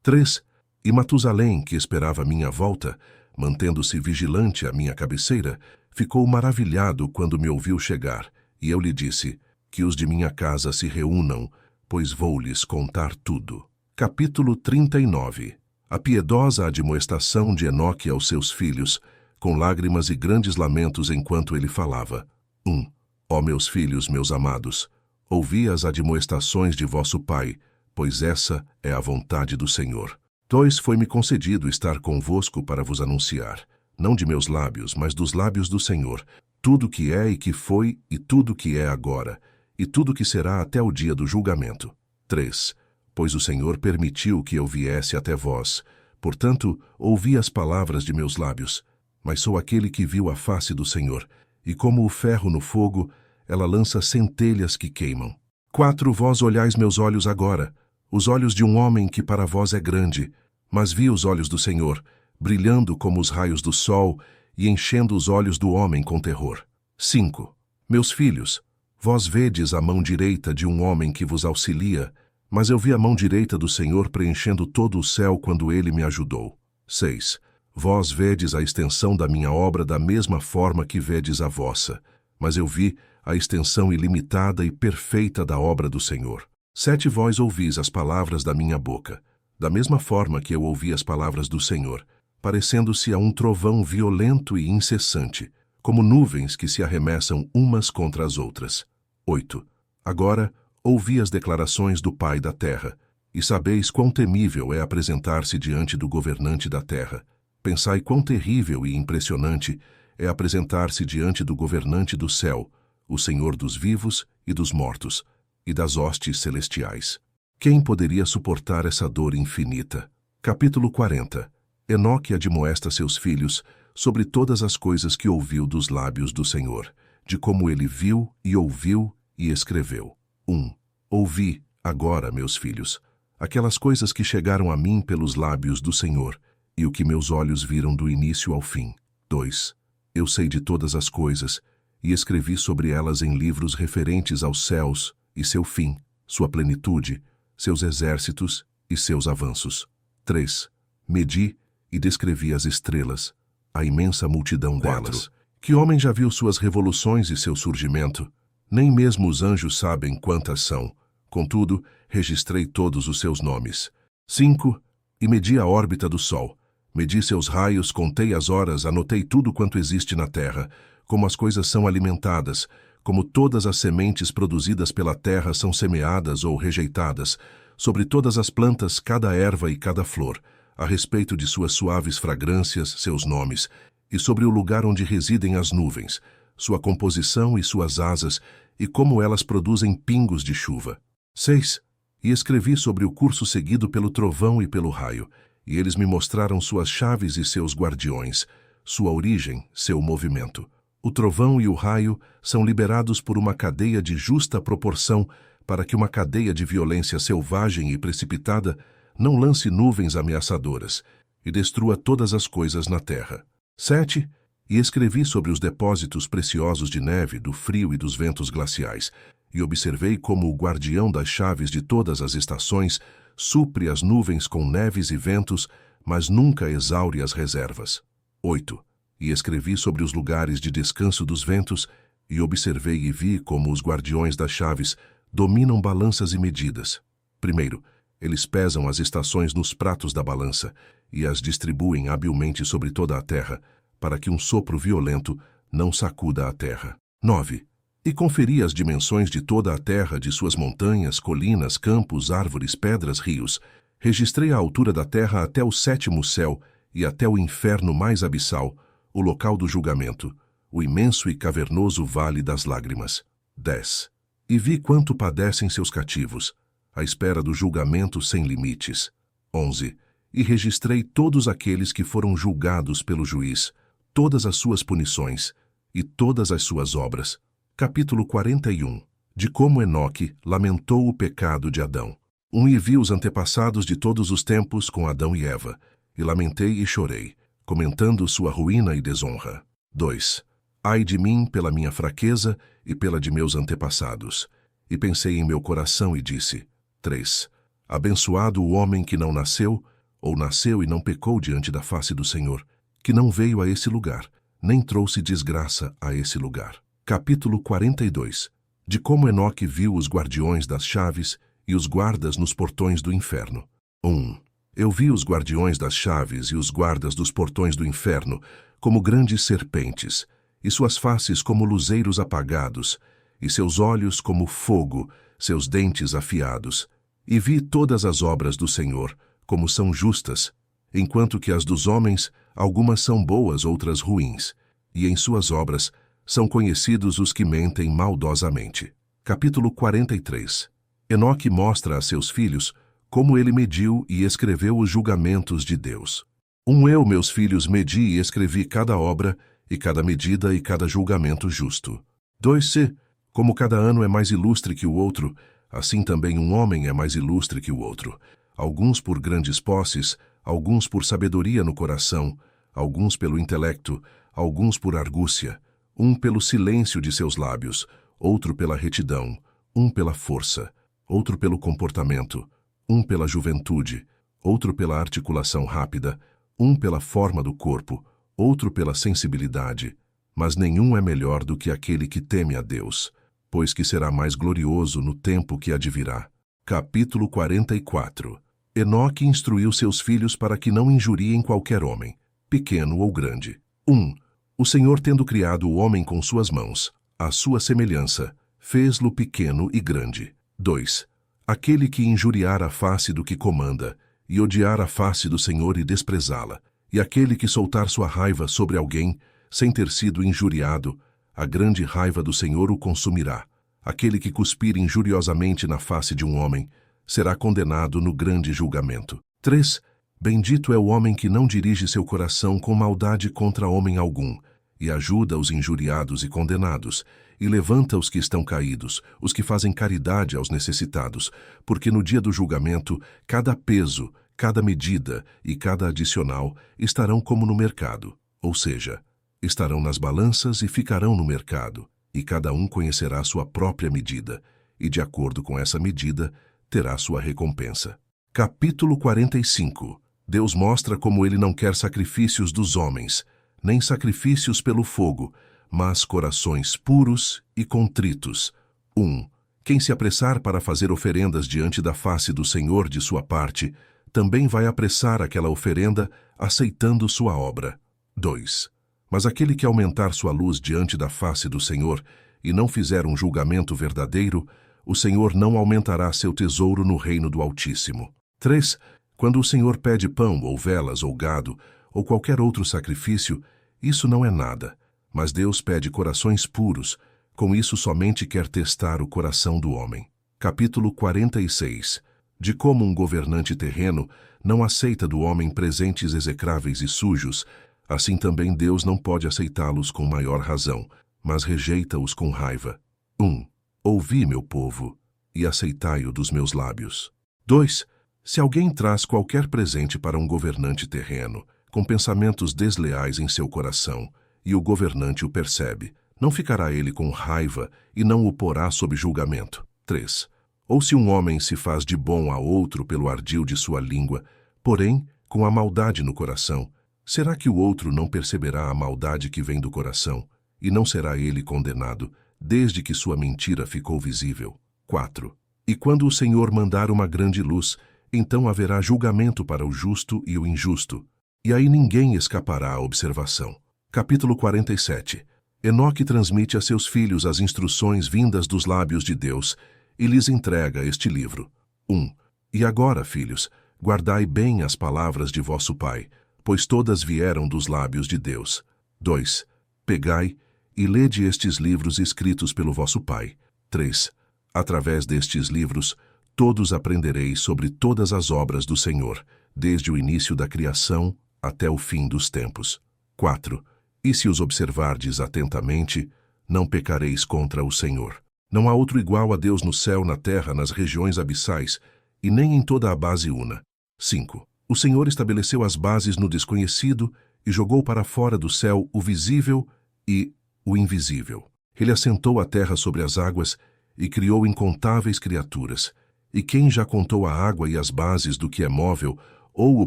A: 3. E Matusalém, que esperava minha volta, mantendo-se vigilante à minha cabeceira, ficou maravilhado quando me ouviu chegar, e eu lhe disse: Que os de minha casa se reúnam, pois vou-lhes contar tudo. Capítulo 39. A piedosa admoestação de Enoque aos seus filhos, com lágrimas e grandes lamentos enquanto ele falava. 1. Ó meus filhos, meus amados, ouvi as admoestações de vosso pai, pois essa é a vontade do Senhor. 2. Foi-me concedido estar convosco para vos anunciar, não de meus lábios, mas dos lábios do Senhor, tudo que é e que foi e tudo que é agora, e tudo que será até o dia do julgamento. 3. Pois o Senhor permitiu que eu viesse até vós, portanto, ouvi as palavras de meus lábios, mas sou aquele que viu a face do Senhor, e como o ferro no fogo, ela lança centelhas que queimam. 4. Vós olhais meus olhos agora, os olhos de um homem que para vós é grande, mas vi os olhos do Senhor, brilhando como os raios do sol, e enchendo os olhos do homem com terror. 5. Meus filhos, vós vedes a mão direita de um homem que vos auxilia, mas eu vi a mão direita do Senhor preenchendo todo o céu quando ele me ajudou. 6. Vós vedes a extensão da minha obra da mesma forma que vedes a vossa, mas eu vi a extensão ilimitada e perfeita da obra do Senhor. 7. Vós ouvis as palavras da minha boca, da mesma forma que eu ouvi as palavras do Senhor, parecendo-se a um trovão violento e incessante, como nuvens que se arremessam umas contra as outras. 8. Agora, ouvi as declarações do Pai da terra, e sabeis quão temível é apresentar-se diante do governante da terra. Pensai quão terrível e impressionante é apresentar-se diante do governante do céu, o Senhor dos vivos e dos mortos, e das hostes celestiais. Quem poderia suportar essa dor infinita? Capítulo 40. Enoque admoesta seus filhos sobre todas as coisas que ouviu dos lábios do Senhor, de como ele viu e ouviu e escreveu. 1. Ouvi, agora, meus filhos, aquelas coisas que chegaram a mim pelos lábios do Senhor, e o que meus olhos viram do início ao fim. 2. Eu sei de todas as coisas, e escrevi sobre elas em livros referentes aos céus e seu fim, sua plenitude, seus exércitos e seus avanços. 3. Medi e descrevi as estrelas, a imensa multidão delas. Que homem já viu suas revoluções e seu surgimento? Nem mesmo os anjos sabem quantas são. Contudo, registrei todos os seus nomes. 5. E medi a órbita do Sol. Medi seus raios, contei as horas, anotei tudo quanto existe na terra, como as coisas são alimentadas, como todas as sementes produzidas pela terra são semeadas ou rejeitadas, sobre todas as plantas, cada erva e cada flor, a respeito de suas suaves fragrâncias, seus nomes, e sobre o lugar onde residem as nuvens, sua composição e suas asas, e como elas produzem pingos de chuva. 6. E escrevi sobre o curso seguido pelo trovão e pelo raio, e eles me mostraram suas chaves e seus guardiões, sua origem, seu movimento. O trovão e o raio são liberados por uma cadeia de justa proporção para que uma cadeia de violência selvagem e precipitada não lance nuvens ameaçadoras e destrua todas as coisas na terra. 7. E escrevi sobre os depósitos preciosos de neve, do frio e dos ventos glaciais, e observei como o guardião das chaves de todas as estações supre as nuvens com neves e ventos, mas nunca exaure as reservas. 8. E escrevi sobre os lugares de descanso dos ventos, e observei e vi como os guardiões das chaves dominam balanças e medidas. Primeiro, eles pesam as estações nos pratos da balança e as distribuem habilmente sobre toda a terra, para que um sopro violento não sacuda a terra. 9. E conferi as dimensões de toda a terra, de suas montanhas, colinas, campos, árvores, pedras, rios. Registrei a altura da terra até o 7º céu e até o inferno mais abissal, o local do julgamento, o imenso e cavernoso vale das lágrimas. 10. E vi quanto padecem seus cativos, à espera do julgamento sem limites. 11. E registrei todos aqueles que foram julgados pelo juiz, todas as suas punições e todas as suas obras. Capítulo 41. De como Enoque lamentou o pecado de Adão. E vi os antepassados de todos os tempos com Adão e Eva, e lamentei e chorei, comentando sua ruína e desonra. 2. Ai de mim pela minha fraqueza e pela de meus antepassados. E pensei em meu coração e disse. 3. Abençoado o homem que não nasceu, ou nasceu e não pecou diante da face do Senhor, que não veio a esse lugar, nem trouxe desgraça a esse lugar. Capítulo 42. De como Enoque viu os guardiões das chaves e os guardas nos portões do inferno. 1. Eu vi os guardiões das chaves e os guardas dos portões do inferno como grandes serpentes, e suas faces como luzeiros apagados, e seus olhos como fogo, seus dentes afiados. E vi todas as obras do Senhor, como são justas, enquanto que as dos homens, algumas são boas, outras ruins, e em suas obras são conhecidos os que mentem maldosamente. Capítulo 43. Enoque mostra a seus filhos como ele mediu e escreveu os julgamentos de Deus. Eu, meus filhos, medi e escrevi cada obra, e cada medida e cada julgamento justo. 2. Como cada ano é mais ilustre que o outro, assim também um homem é mais ilustre que o outro. Alguns por grandes posses, alguns por sabedoria no coração, alguns pelo intelecto, alguns por argúcia, um pelo silêncio de seus lábios, outro pela retidão, um pela força, outro pelo comportamento, um pela juventude, outro pela articulação rápida, um pela forma do corpo, outro pela sensibilidade, mas nenhum é melhor do que aquele que teme a Deus, pois que será mais glorioso no tempo que advirá. Capítulo 44. Enoque instruiu seus filhos para que não injuriem qualquer homem, pequeno ou grande. 1. O Senhor, tendo criado o homem com suas mãos, à sua semelhança, fez-lo pequeno e grande. 2. Aquele que injuriar a face do que comanda, e odiar a face do Senhor e desprezá-la, e aquele que soltar sua raiva sobre alguém, sem ter sido injuriado, a grande raiva do Senhor o consumirá. Aquele que cuspir injuriosamente na face de um homem será condenado no grande julgamento. 3. Bendito é o homem que não dirige seu coração com maldade contra homem algum, e ajuda os injuriados e condenados, e levanta os que estão caídos, os que fazem caridade aos necessitados, porque no dia do julgamento, cada peso, cada medida e cada adicional estarão como no mercado, ou seja, estarão nas balanças e ficarão no mercado, e cada um conhecerá sua própria medida, e de acordo com essa medida, terá sua recompensa. Capítulo 45. Deus mostra como ele não quer sacrifícios dos homens, nem sacrifícios pelo fogo, mas corações puros e contritos. 1. Quem se apressar para fazer oferendas diante da face do Senhor de sua parte, também vai apressar aquela oferenda, aceitando sua obra. 2. Mas aquele que aumentar sua luz diante da face do Senhor e não fizer um julgamento verdadeiro, o Senhor não aumentará seu tesouro no reino do Altíssimo. 3. Quando o Senhor pede pão, ou velas, ou gado, ou qualquer outro sacrifício, isso não é nada, mas Deus pede corações puros, com isso somente quer testar o coração do homem. Capítulo 46. De como um governante terreno não aceita do homem presentes execráveis e sujos, assim também Deus não pode aceitá-los com maior razão, mas rejeita-os com raiva. 1. Ouvi, meu povo, e aceitai-o dos meus lábios. 2. Se alguém traz qualquer presente para um governante terreno, com pensamentos desleais em seu coração, e o governante o percebe, não ficará ele com raiva e não o porá sob julgamento. 3. Ou se um homem se faz de bom a outro pelo ardil de sua língua, porém, com a maldade no coração, será que o outro não perceberá a maldade que vem do coração, e não será ele condenado, desde que sua mentira ficou visível? 4. E quando o Senhor mandar uma grande luz, então haverá julgamento para o justo e o injusto, e aí ninguém escapará à observação. Capítulo 47. Enoque transmite a seus filhos as instruções vindas dos lábios de Deus, e lhes entrega este livro. 1. E agora, filhos, guardai bem as palavras de vosso pai, pois todas vieram dos lábios de Deus. 2. Pegai e lede estes livros escritos pelo vosso pai. 3. Através destes livros, todos aprendereis sobre todas as obras do Senhor, desde o início da criação até o fim dos tempos. 4. E se os observardes atentamente, não pecareis contra o Senhor. Não há outro igual a Deus no céu, na terra, nas regiões abissais, e nem em toda a base una. 5. O Senhor estabeleceu as bases no desconhecido e jogou para fora do céu o visível e o invisível. Ele assentou a terra sobre as águas e criou incontáveis criaturas. E quem já contou a água e as bases do que é móvel, ou o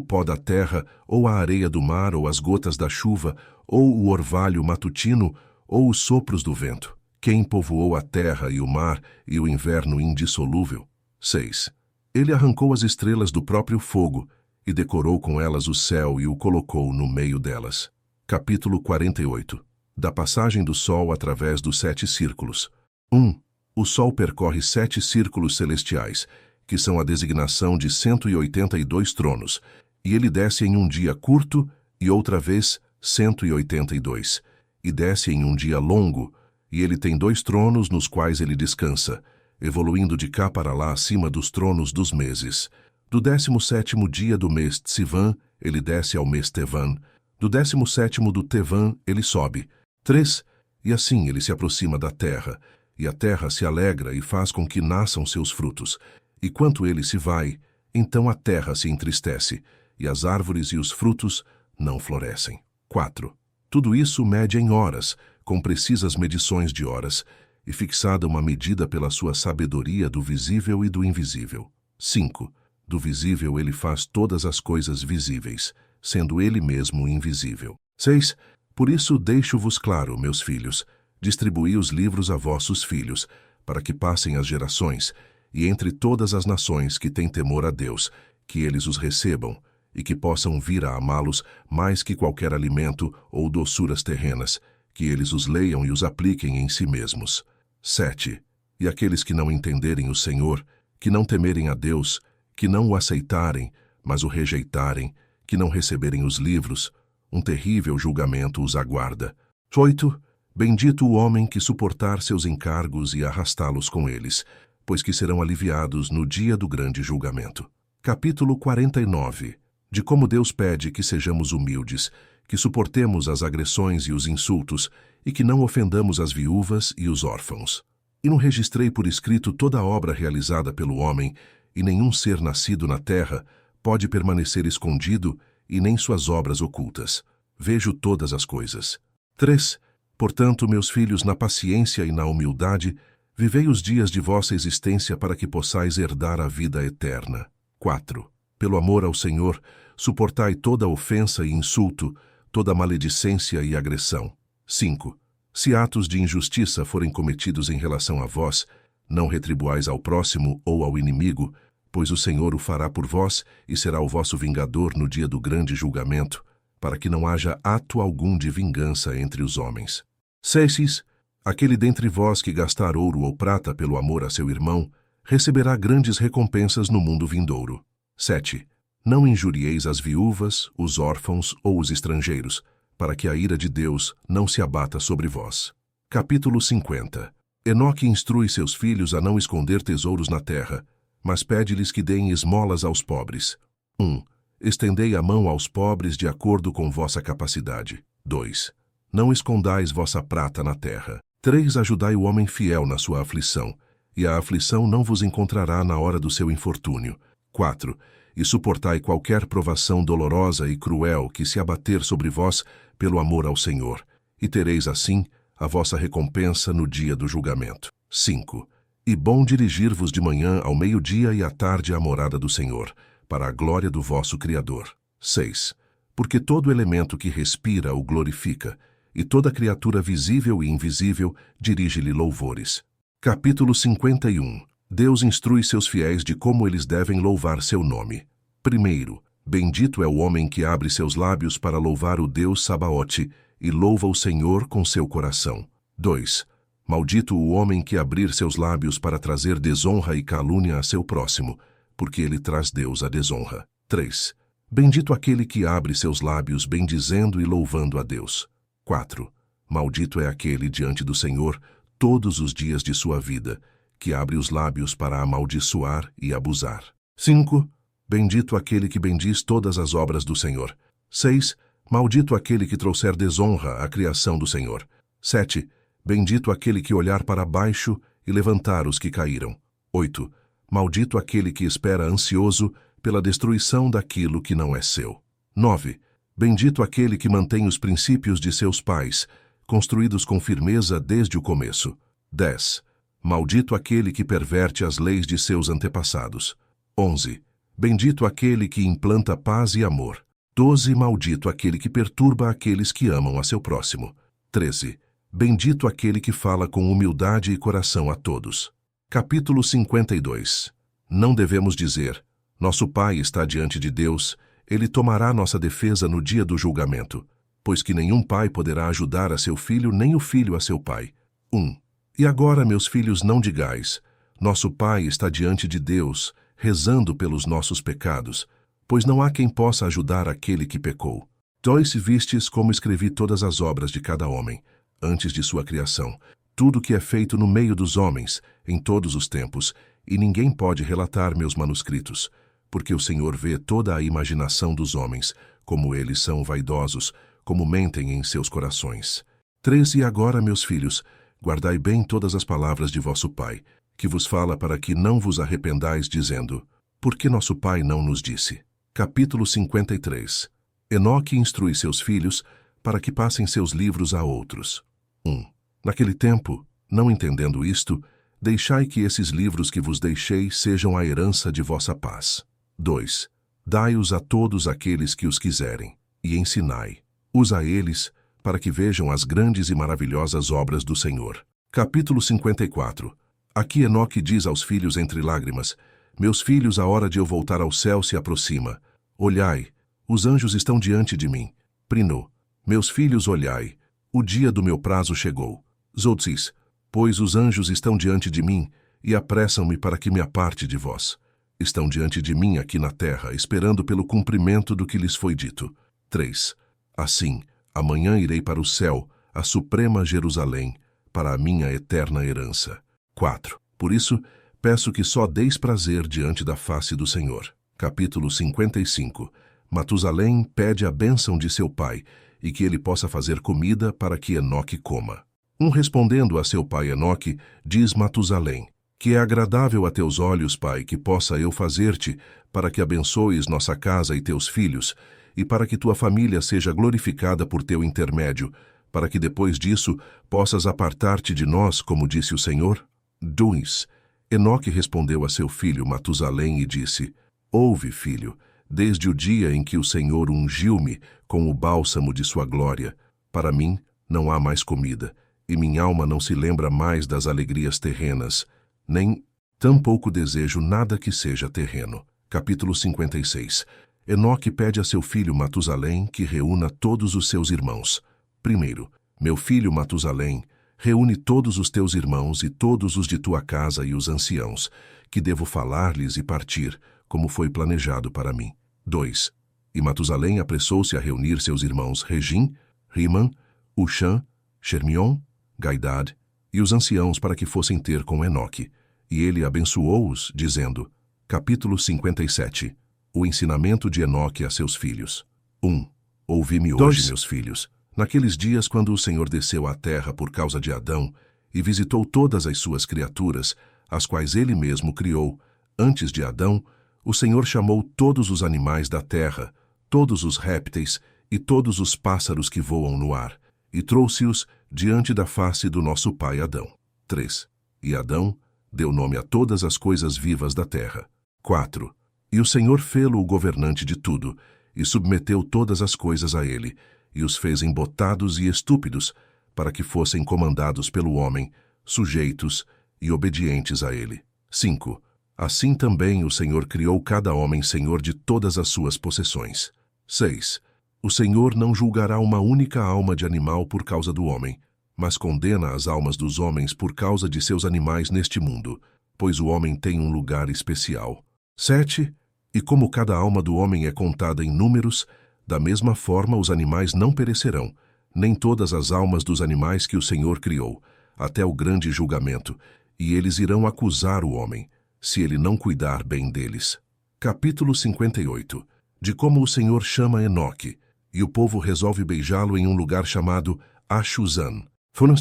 A: pó da terra, ou a areia do mar, ou as gotas da chuva, ou o orvalho matutino, ou os sopros do vento? Quem povoou a terra e o mar e o inverno indissolúvel? 6. Ele arrancou as estrelas do próprio fogo e decorou com elas o céu e o colocou no meio delas. Capítulo 48. Da passagem do Sol através dos 7 círculos. 1. O Sol percorre 7 círculos celestiais, que são a designação de 182 tronos, e ele desce em um dia curto e outra vez 182, e desce em um dia longo, e ele tem 2 tronos nos quais ele descansa, evoluindo de cá para lá acima dos tronos dos meses. Do 17º dia do mês Tsivan, ele desce ao mês Tevan. Do 17º do Tevan, ele sobe. 3. E assim ele se aproxima da terra, e a terra se alegra e faz com que nasçam seus frutos. E quanto ele se vai, então a terra se entristece, e as árvores e os frutos não florescem. 4. Tudo isso mede em horas, com precisas medições de horas, e fixada uma medida pela sua sabedoria do visível e do invisível. 5. Do visível ele faz todas as coisas visíveis, sendo ele mesmo invisível. 6. Por isso deixo-vos claro, meus filhos, distribuí os livros a vossos filhos, para que passem as gerações, e entre todas as nações que têm temor a Deus, que eles os recebam, e que possam vir a amá-los mais que qualquer alimento ou doçuras terrenas, que eles os leiam e os apliquem em si mesmos. 7. E aqueles que não entenderem o Senhor, que não temerem a Deus, que não o aceitarem, mas o rejeitarem, que não receberem os livros, um terrível julgamento os aguarda. 8. Bendito o homem que suportar seus encargos e arrastá-los com eles, pois que serão aliviados no dia do grande julgamento. Capítulo 49. De como Deus pede que sejamos humildes, que suportemos as agressões e os insultos, e que não ofendamos as viúvas e os órfãos. E não registrei por escrito toda a obra realizada pelo homem, e nenhum ser nascido na terra pode permanecer escondido, e nem suas obras ocultas. Vejo todas as coisas. 3. Portanto, meus filhos, na paciência e na humildade, vivei os dias de vossa existência para que possais herdar a vida eterna. 4. Pelo amor ao Senhor, suportai toda ofensa e insulto, toda maledicência e agressão. 5. Se atos de injustiça forem cometidos em relação a vós, não retribuais ao próximo ou ao inimigo, pois o Senhor o fará por vós e será o vosso vingador no dia do grande julgamento, para que não haja ato algum de vingança entre os homens. 6. Aquele dentre vós que gastar ouro ou prata pelo amor a seu irmão, receberá grandes recompensas no mundo vindouro. 7. Não injurieis as viúvas, os órfãos ou os estrangeiros, para que a ira de Deus não se abata sobre vós. Capítulo 50. Enoque instrui seus filhos a não esconder tesouros na terra, mas pede-lhes que deem esmolas aos pobres. 1. Estendei a mão aos pobres de acordo com vossa capacidade. 2. Não escondais vossa prata na terra. 3. Ajudai o homem fiel na sua aflição, e a aflição não vos encontrará na hora do seu infortúnio. 4. E suportai qualquer provação dolorosa e cruel que se abater sobre vós pelo amor ao Senhor, e tereis assim a vossa recompensa no dia do julgamento. 5. E bom dirigir-vos de manhã ao meio-dia e à tarde à morada do Senhor, para a glória do vosso Criador. 6. Porque todo elemento que respira o glorifica, e toda criatura visível e invisível dirige-lhe louvores. Capítulo 51. Deus instrui seus fiéis de como eles devem louvar seu nome. 1. Bendito é o homem que abre seus lábios para louvar o Deus Sabaote e louva o Senhor com seu coração. 2. Maldito o homem que abrir seus lábios para trazer desonra e calúnia a seu próximo, porque ele traz Deus a desonra. 3. Bendito aquele que abre seus lábios bendizendo e louvando a Deus. 4. Maldito é aquele diante do Senhor todos os dias de sua vida, que abre os lábios para amaldiçoar e abusar. 5. Bendito aquele que bendiz todas as obras do Senhor. 6. Maldito aquele que trouxer desonra à criação do Senhor. 7. Bendito aquele que olhar para baixo e levantar os que caíram. 8. Maldito aquele que espera ansioso pela destruição daquilo que não é seu. 9. Bendito aquele que mantém os princípios de seus pais, construídos com firmeza desde o começo. 10. Maldito aquele que perverte as leis de seus antepassados. 11. Bendito aquele que implanta paz e amor. 12. Maldito aquele que perturba aqueles que amam a seu próximo. 13. Bendito aquele que fala com humildade e coração a todos. Capítulo 52. Não devemos dizer, nosso Pai está diante de Deus, ele tomará nossa defesa no dia do julgamento, pois que nenhum pai poderá ajudar a seu filho, nem o filho a seu pai. 1. E agora, meus filhos, não digais, nosso Pai está diante de Deus, rezando pelos nossos pecados, pois não há quem possa ajudar aquele que pecou. 2. Vistes como escrevi todas as obras de cada homem, antes de sua criação, tudo que é feito no meio dos homens, em todos os tempos, e ninguém pode relatar meus manuscritos, porque o Senhor vê toda a imaginação dos homens, como eles são vaidosos, como mentem em seus corações. 3. E agora, meus filhos, guardai bem todas as palavras de vosso Pai, que vos fala para que não vos arrependais, dizendo, por que nosso Pai não nos disse? Capítulo 53. Enoque instrui seus filhos para que passem seus livros a outros. 1. Naquele tempo, não entendendo isto, deixai que esses livros que vos deixei sejam a herança de vossa paz. 2. Dai-os a todos aqueles que os quiserem, e ensinai-os a eles, para que vejam as grandes e maravilhosas obras do Senhor. Capítulo 54. Aqui Enoque diz aos filhos entre lágrimas, meus filhos, a hora de eu voltar ao céu se aproxima. Olhai, os anjos estão diante de mim. Prino, meus filhos, olhai, o dia do meu prazo chegou. Zotsis, pois os anjos estão diante de mim, e apressam-me para que me aparte de vós. Estão diante de mim aqui na terra, esperando pelo cumprimento do que lhes foi dito. 3. Assim, amanhã irei para o céu, a suprema Jerusalém, para a minha eterna herança. 4. Por isso, peço que só deis prazer diante da face do Senhor. Capítulo 55. Matusalém pede a bênção de seu pai, e que ele possa fazer comida para que Enoque coma. Respondendo a seu pai Enoque, diz Matusalém: que é agradável a teus olhos, pai, que possa eu fazer-te, para que abençoes nossa casa e teus filhos, e para que tua família seja glorificada por teu intermédio, para que depois disso possas apartar-te de nós, como disse o Senhor? 2. Enoque respondeu a seu filho Matusalém e disse: ouve, filho, desde o dia em que o Senhor ungiu-me com o bálsamo de sua glória, para mim não há mais comida, e minha alma não se lembra mais das alegrias terrenas, nem tampouco desejo nada que seja terreno. Capítulo 56. Enoque pede a seu filho Matusalém que reúna todos os seus irmãos. 1. Meu filho Matusalém, reúne todos os teus irmãos e todos os de tua casa e os anciãos, que devo falar-lhes e partir, como foi planejado para mim. 2. E Matusalém apressou-se a reunir seus irmãos Regim, Riman, Uxã, Xermion, Gaidad e os anciãos para que fossem ter com Enoque. E ele abençoou-os, dizendo: Capítulo 57. O ensinamento de Enoque a seus filhos. 1. Ouvi-me hoje, meus filhos. Naqueles dias, quando o Senhor desceu à terra por causa de Adão, e visitou todas as suas criaturas, as quais ele mesmo criou, antes de Adão, o Senhor chamou todos os animais da terra, todos os répteis e todos os pássaros que voam no ar, e trouxe-os diante da face do nosso pai Adão. 3. E Adão deu nome a todas as coisas vivas da terra. 4. E o Senhor fê-lo o governante de tudo, e submeteu todas as coisas a ele, e os fez embotados e estúpidos, para que fossem comandados pelo homem, sujeitos e obedientes a ele. 5. Assim também o Senhor criou cada homem senhor de todas as suas possessões. 6. O Senhor não julgará uma única alma de animal por causa do homem, mas condena as almas dos homens por causa de seus animais neste mundo, pois o homem tem um lugar especial. 7. E como cada alma do homem é contada em números, da mesma forma os animais não perecerão, nem todas as almas dos animais que o Senhor criou, até o grande julgamento, e eles irão acusar o homem, se ele não cuidar bem deles. Capítulo 58. De como o Senhor chama Enoque, e o povo resolve beijá-lo em um lugar chamado Achuzan. Foram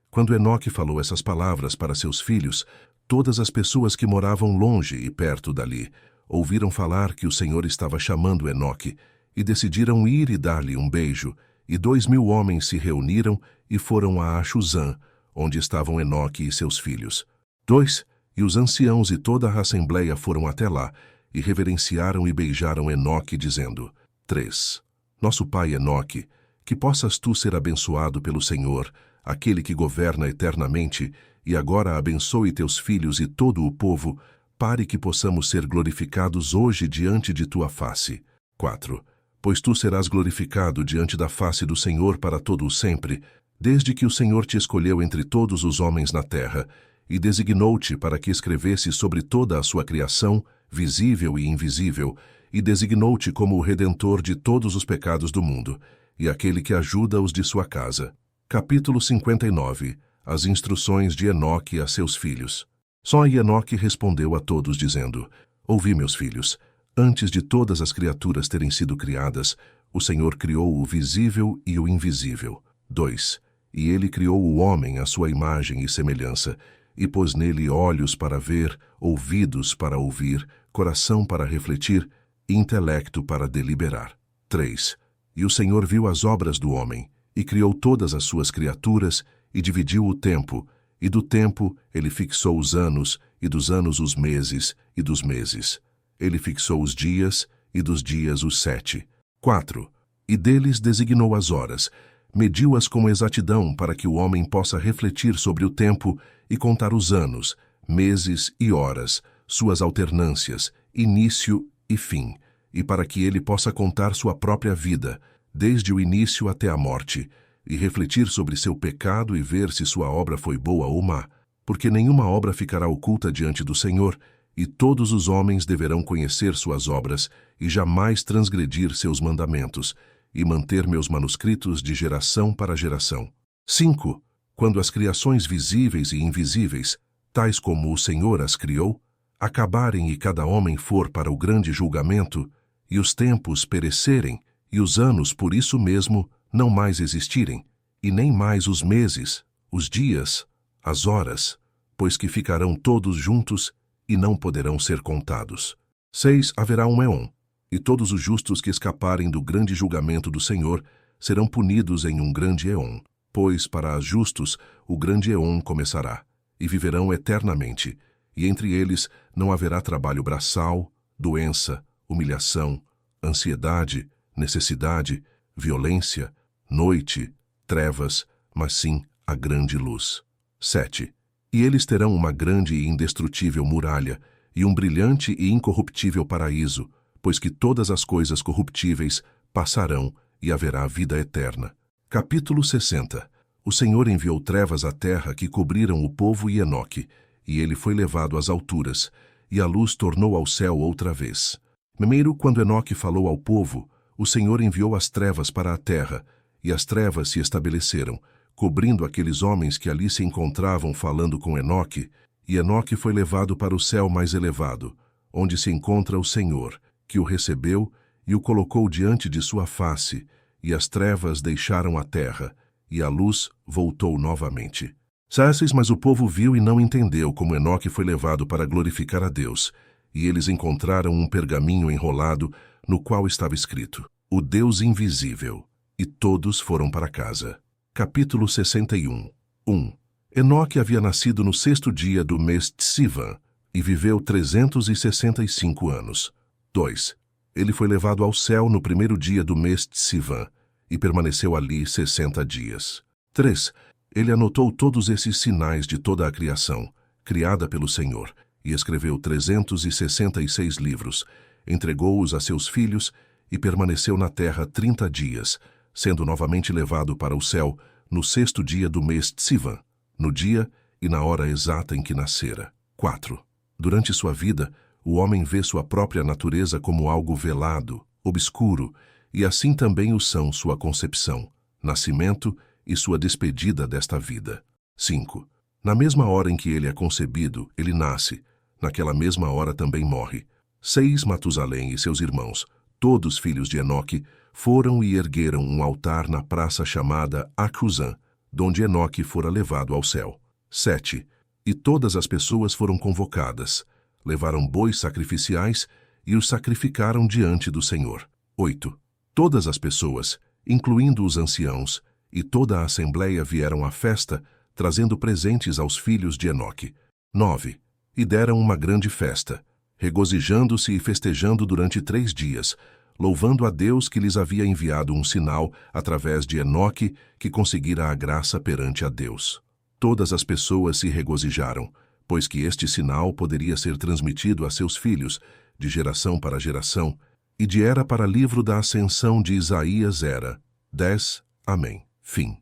A: quando Enoque falou essas palavras para seus filhos, todas as pessoas que moravam longe e perto dali ouviram falar que o Senhor estava chamando Enoque, e decidiram ir e dar-lhe um beijo, e 2.000 homens se reuniram e foram a Achuzã, onde estavam Enoque e seus filhos. 2. E os anciãos e toda a assembleia foram até lá, e reverenciaram e beijaram Enoque, dizendo: 3. Nosso pai Enoque, que possas tu ser abençoado pelo Senhor, aquele que governa eternamente, e agora abençoe teus filhos e todo o povo, pare que possamos ser glorificados hoje diante de tua face. 4. Pois tu serás glorificado diante da face do Senhor para todo o sempre, desde que o Senhor te escolheu entre todos os homens na terra, e designou-te para que escrevesse sobre toda a sua criação, visível e invisível, e designou-te como o Redentor de todos os pecados do mundo, e aquele que ajuda os de sua casa. Capítulo 59. As instruções de Enoque a seus filhos. Só Enoque respondeu a todos, dizendo: Ouvi, meus filhos, antes de todas as criaturas terem sido criadas, o Senhor criou o visível e o invisível. 2. E ele criou o homem à sua imagem e semelhança, e pôs nele olhos para ver, ouvidos para ouvir, coração para refletir, e intelecto para deliberar. 3. E o Senhor viu as obras do homem, e criou todas as suas criaturas, e dividiu o tempo, e do tempo ele fixou os anos, e dos anos os meses, e dos meses. Ele fixou os dias, e dos dias os 7. 4. E deles designou as horas, mediu-as com exatidão para que o homem possa refletir sobre o tempo e contar os anos, meses e horas, suas alternâncias, início e fim, e para que ele possa contar sua própria vida, desde o início até a morte, e refletir sobre seu pecado e ver se sua obra foi boa ou má, porque nenhuma obra ficará oculta diante do Senhor, e todos os homens deverão conhecer suas obras e jamais transgredir seus mandamentos, e manter meus manuscritos de geração para geração. 5. Quando as criações visíveis e invisíveis, tais como o Senhor as criou, acabarem e cada homem for para o grande julgamento, e os tempos perecerem, e os anos por isso mesmo não mais existirem, e nem mais os meses, os dias, as horas, pois que ficarão todos juntos e não poderão ser contados. 6. Haverá um éon, e todos os justos que escaparem do grande julgamento do Senhor serão punidos em um grande éon, pois para os justos o grande éon começará, e viverão eternamente, e entre eles não haverá trabalho braçal, doença, humilhação, ansiedade, necessidade, violência, noite, trevas, mas sim a grande luz. 7. E eles terão uma grande e indestrutível muralha, e um brilhante e incorruptível paraíso, pois que todas as coisas corruptíveis passarão e haverá vida eterna. Capítulo 60. O Senhor enviou trevas à terra que cobriram o povo e Enoque, e ele foi levado às alturas, e a luz tornou ao céu outra vez. Primeiro, quando Enoque falou ao povo, o Senhor enviou as trevas para a terra, e as trevas se estabeleceram, cobrindo aqueles homens que ali se encontravam falando com Enoque, e Enoque foi levado para o céu mais elevado, onde se encontra o Senhor, que o recebeu e o colocou diante de sua face, e as trevas deixaram a terra, e a luz voltou novamente. 6. Mas o povo viu e não entendeu como Enoque foi levado para glorificar a Deus, e eles encontraram um pergaminho enrolado, no qual estava escrito: O Deus invisível, e todos foram para casa. Capítulo 61. 1. Enoque havia nascido no 6º dia do mês Tsivan, e viveu 365 anos. 2. Ele foi levado ao céu no 1º dia do mês Tsivan, e permaneceu ali 60 dias. 3. Ele anotou todos esses sinais de toda a criação, criada pelo Senhor, e escreveu 366 livros, entregou-os a seus filhos, e permaneceu na terra 30 dias, sendo novamente levado para o céu no 6º dia do mês Tsivan, no dia e na hora exata em que nascera. 4. Durante sua vida, o homem vê sua própria natureza como algo velado, obscuro, e assim também o são sua concepção, nascimento e sua despedida desta vida. 5. Na mesma hora em que ele é concebido, ele nasce, naquela mesma hora também morre. 6. Matusalém e seus irmãos, todos filhos de Enoque, foram e ergueram um altar na praça chamada Acuzã, donde Enoque fora levado ao céu. 7. E todas as pessoas foram convocadas, levaram bois sacrificiais e os sacrificaram diante do Senhor. 8. Todas as pessoas, incluindo os anciãos, e toda a assembleia vieram à festa, trazendo presentes aos filhos de Enoque. 9. E deram uma grande festa, regozijando-se e festejando durante 3 dias, louvando a Deus que lhes havia enviado um sinal através de Enoque, que conseguira a graça perante a Deus. Todas as pessoas se regozijaram, pois que este sinal poderia ser transmitido a seus filhos, de geração para geração, e de era para livro da ascensão de Isaías era. 10. Amém. Fim.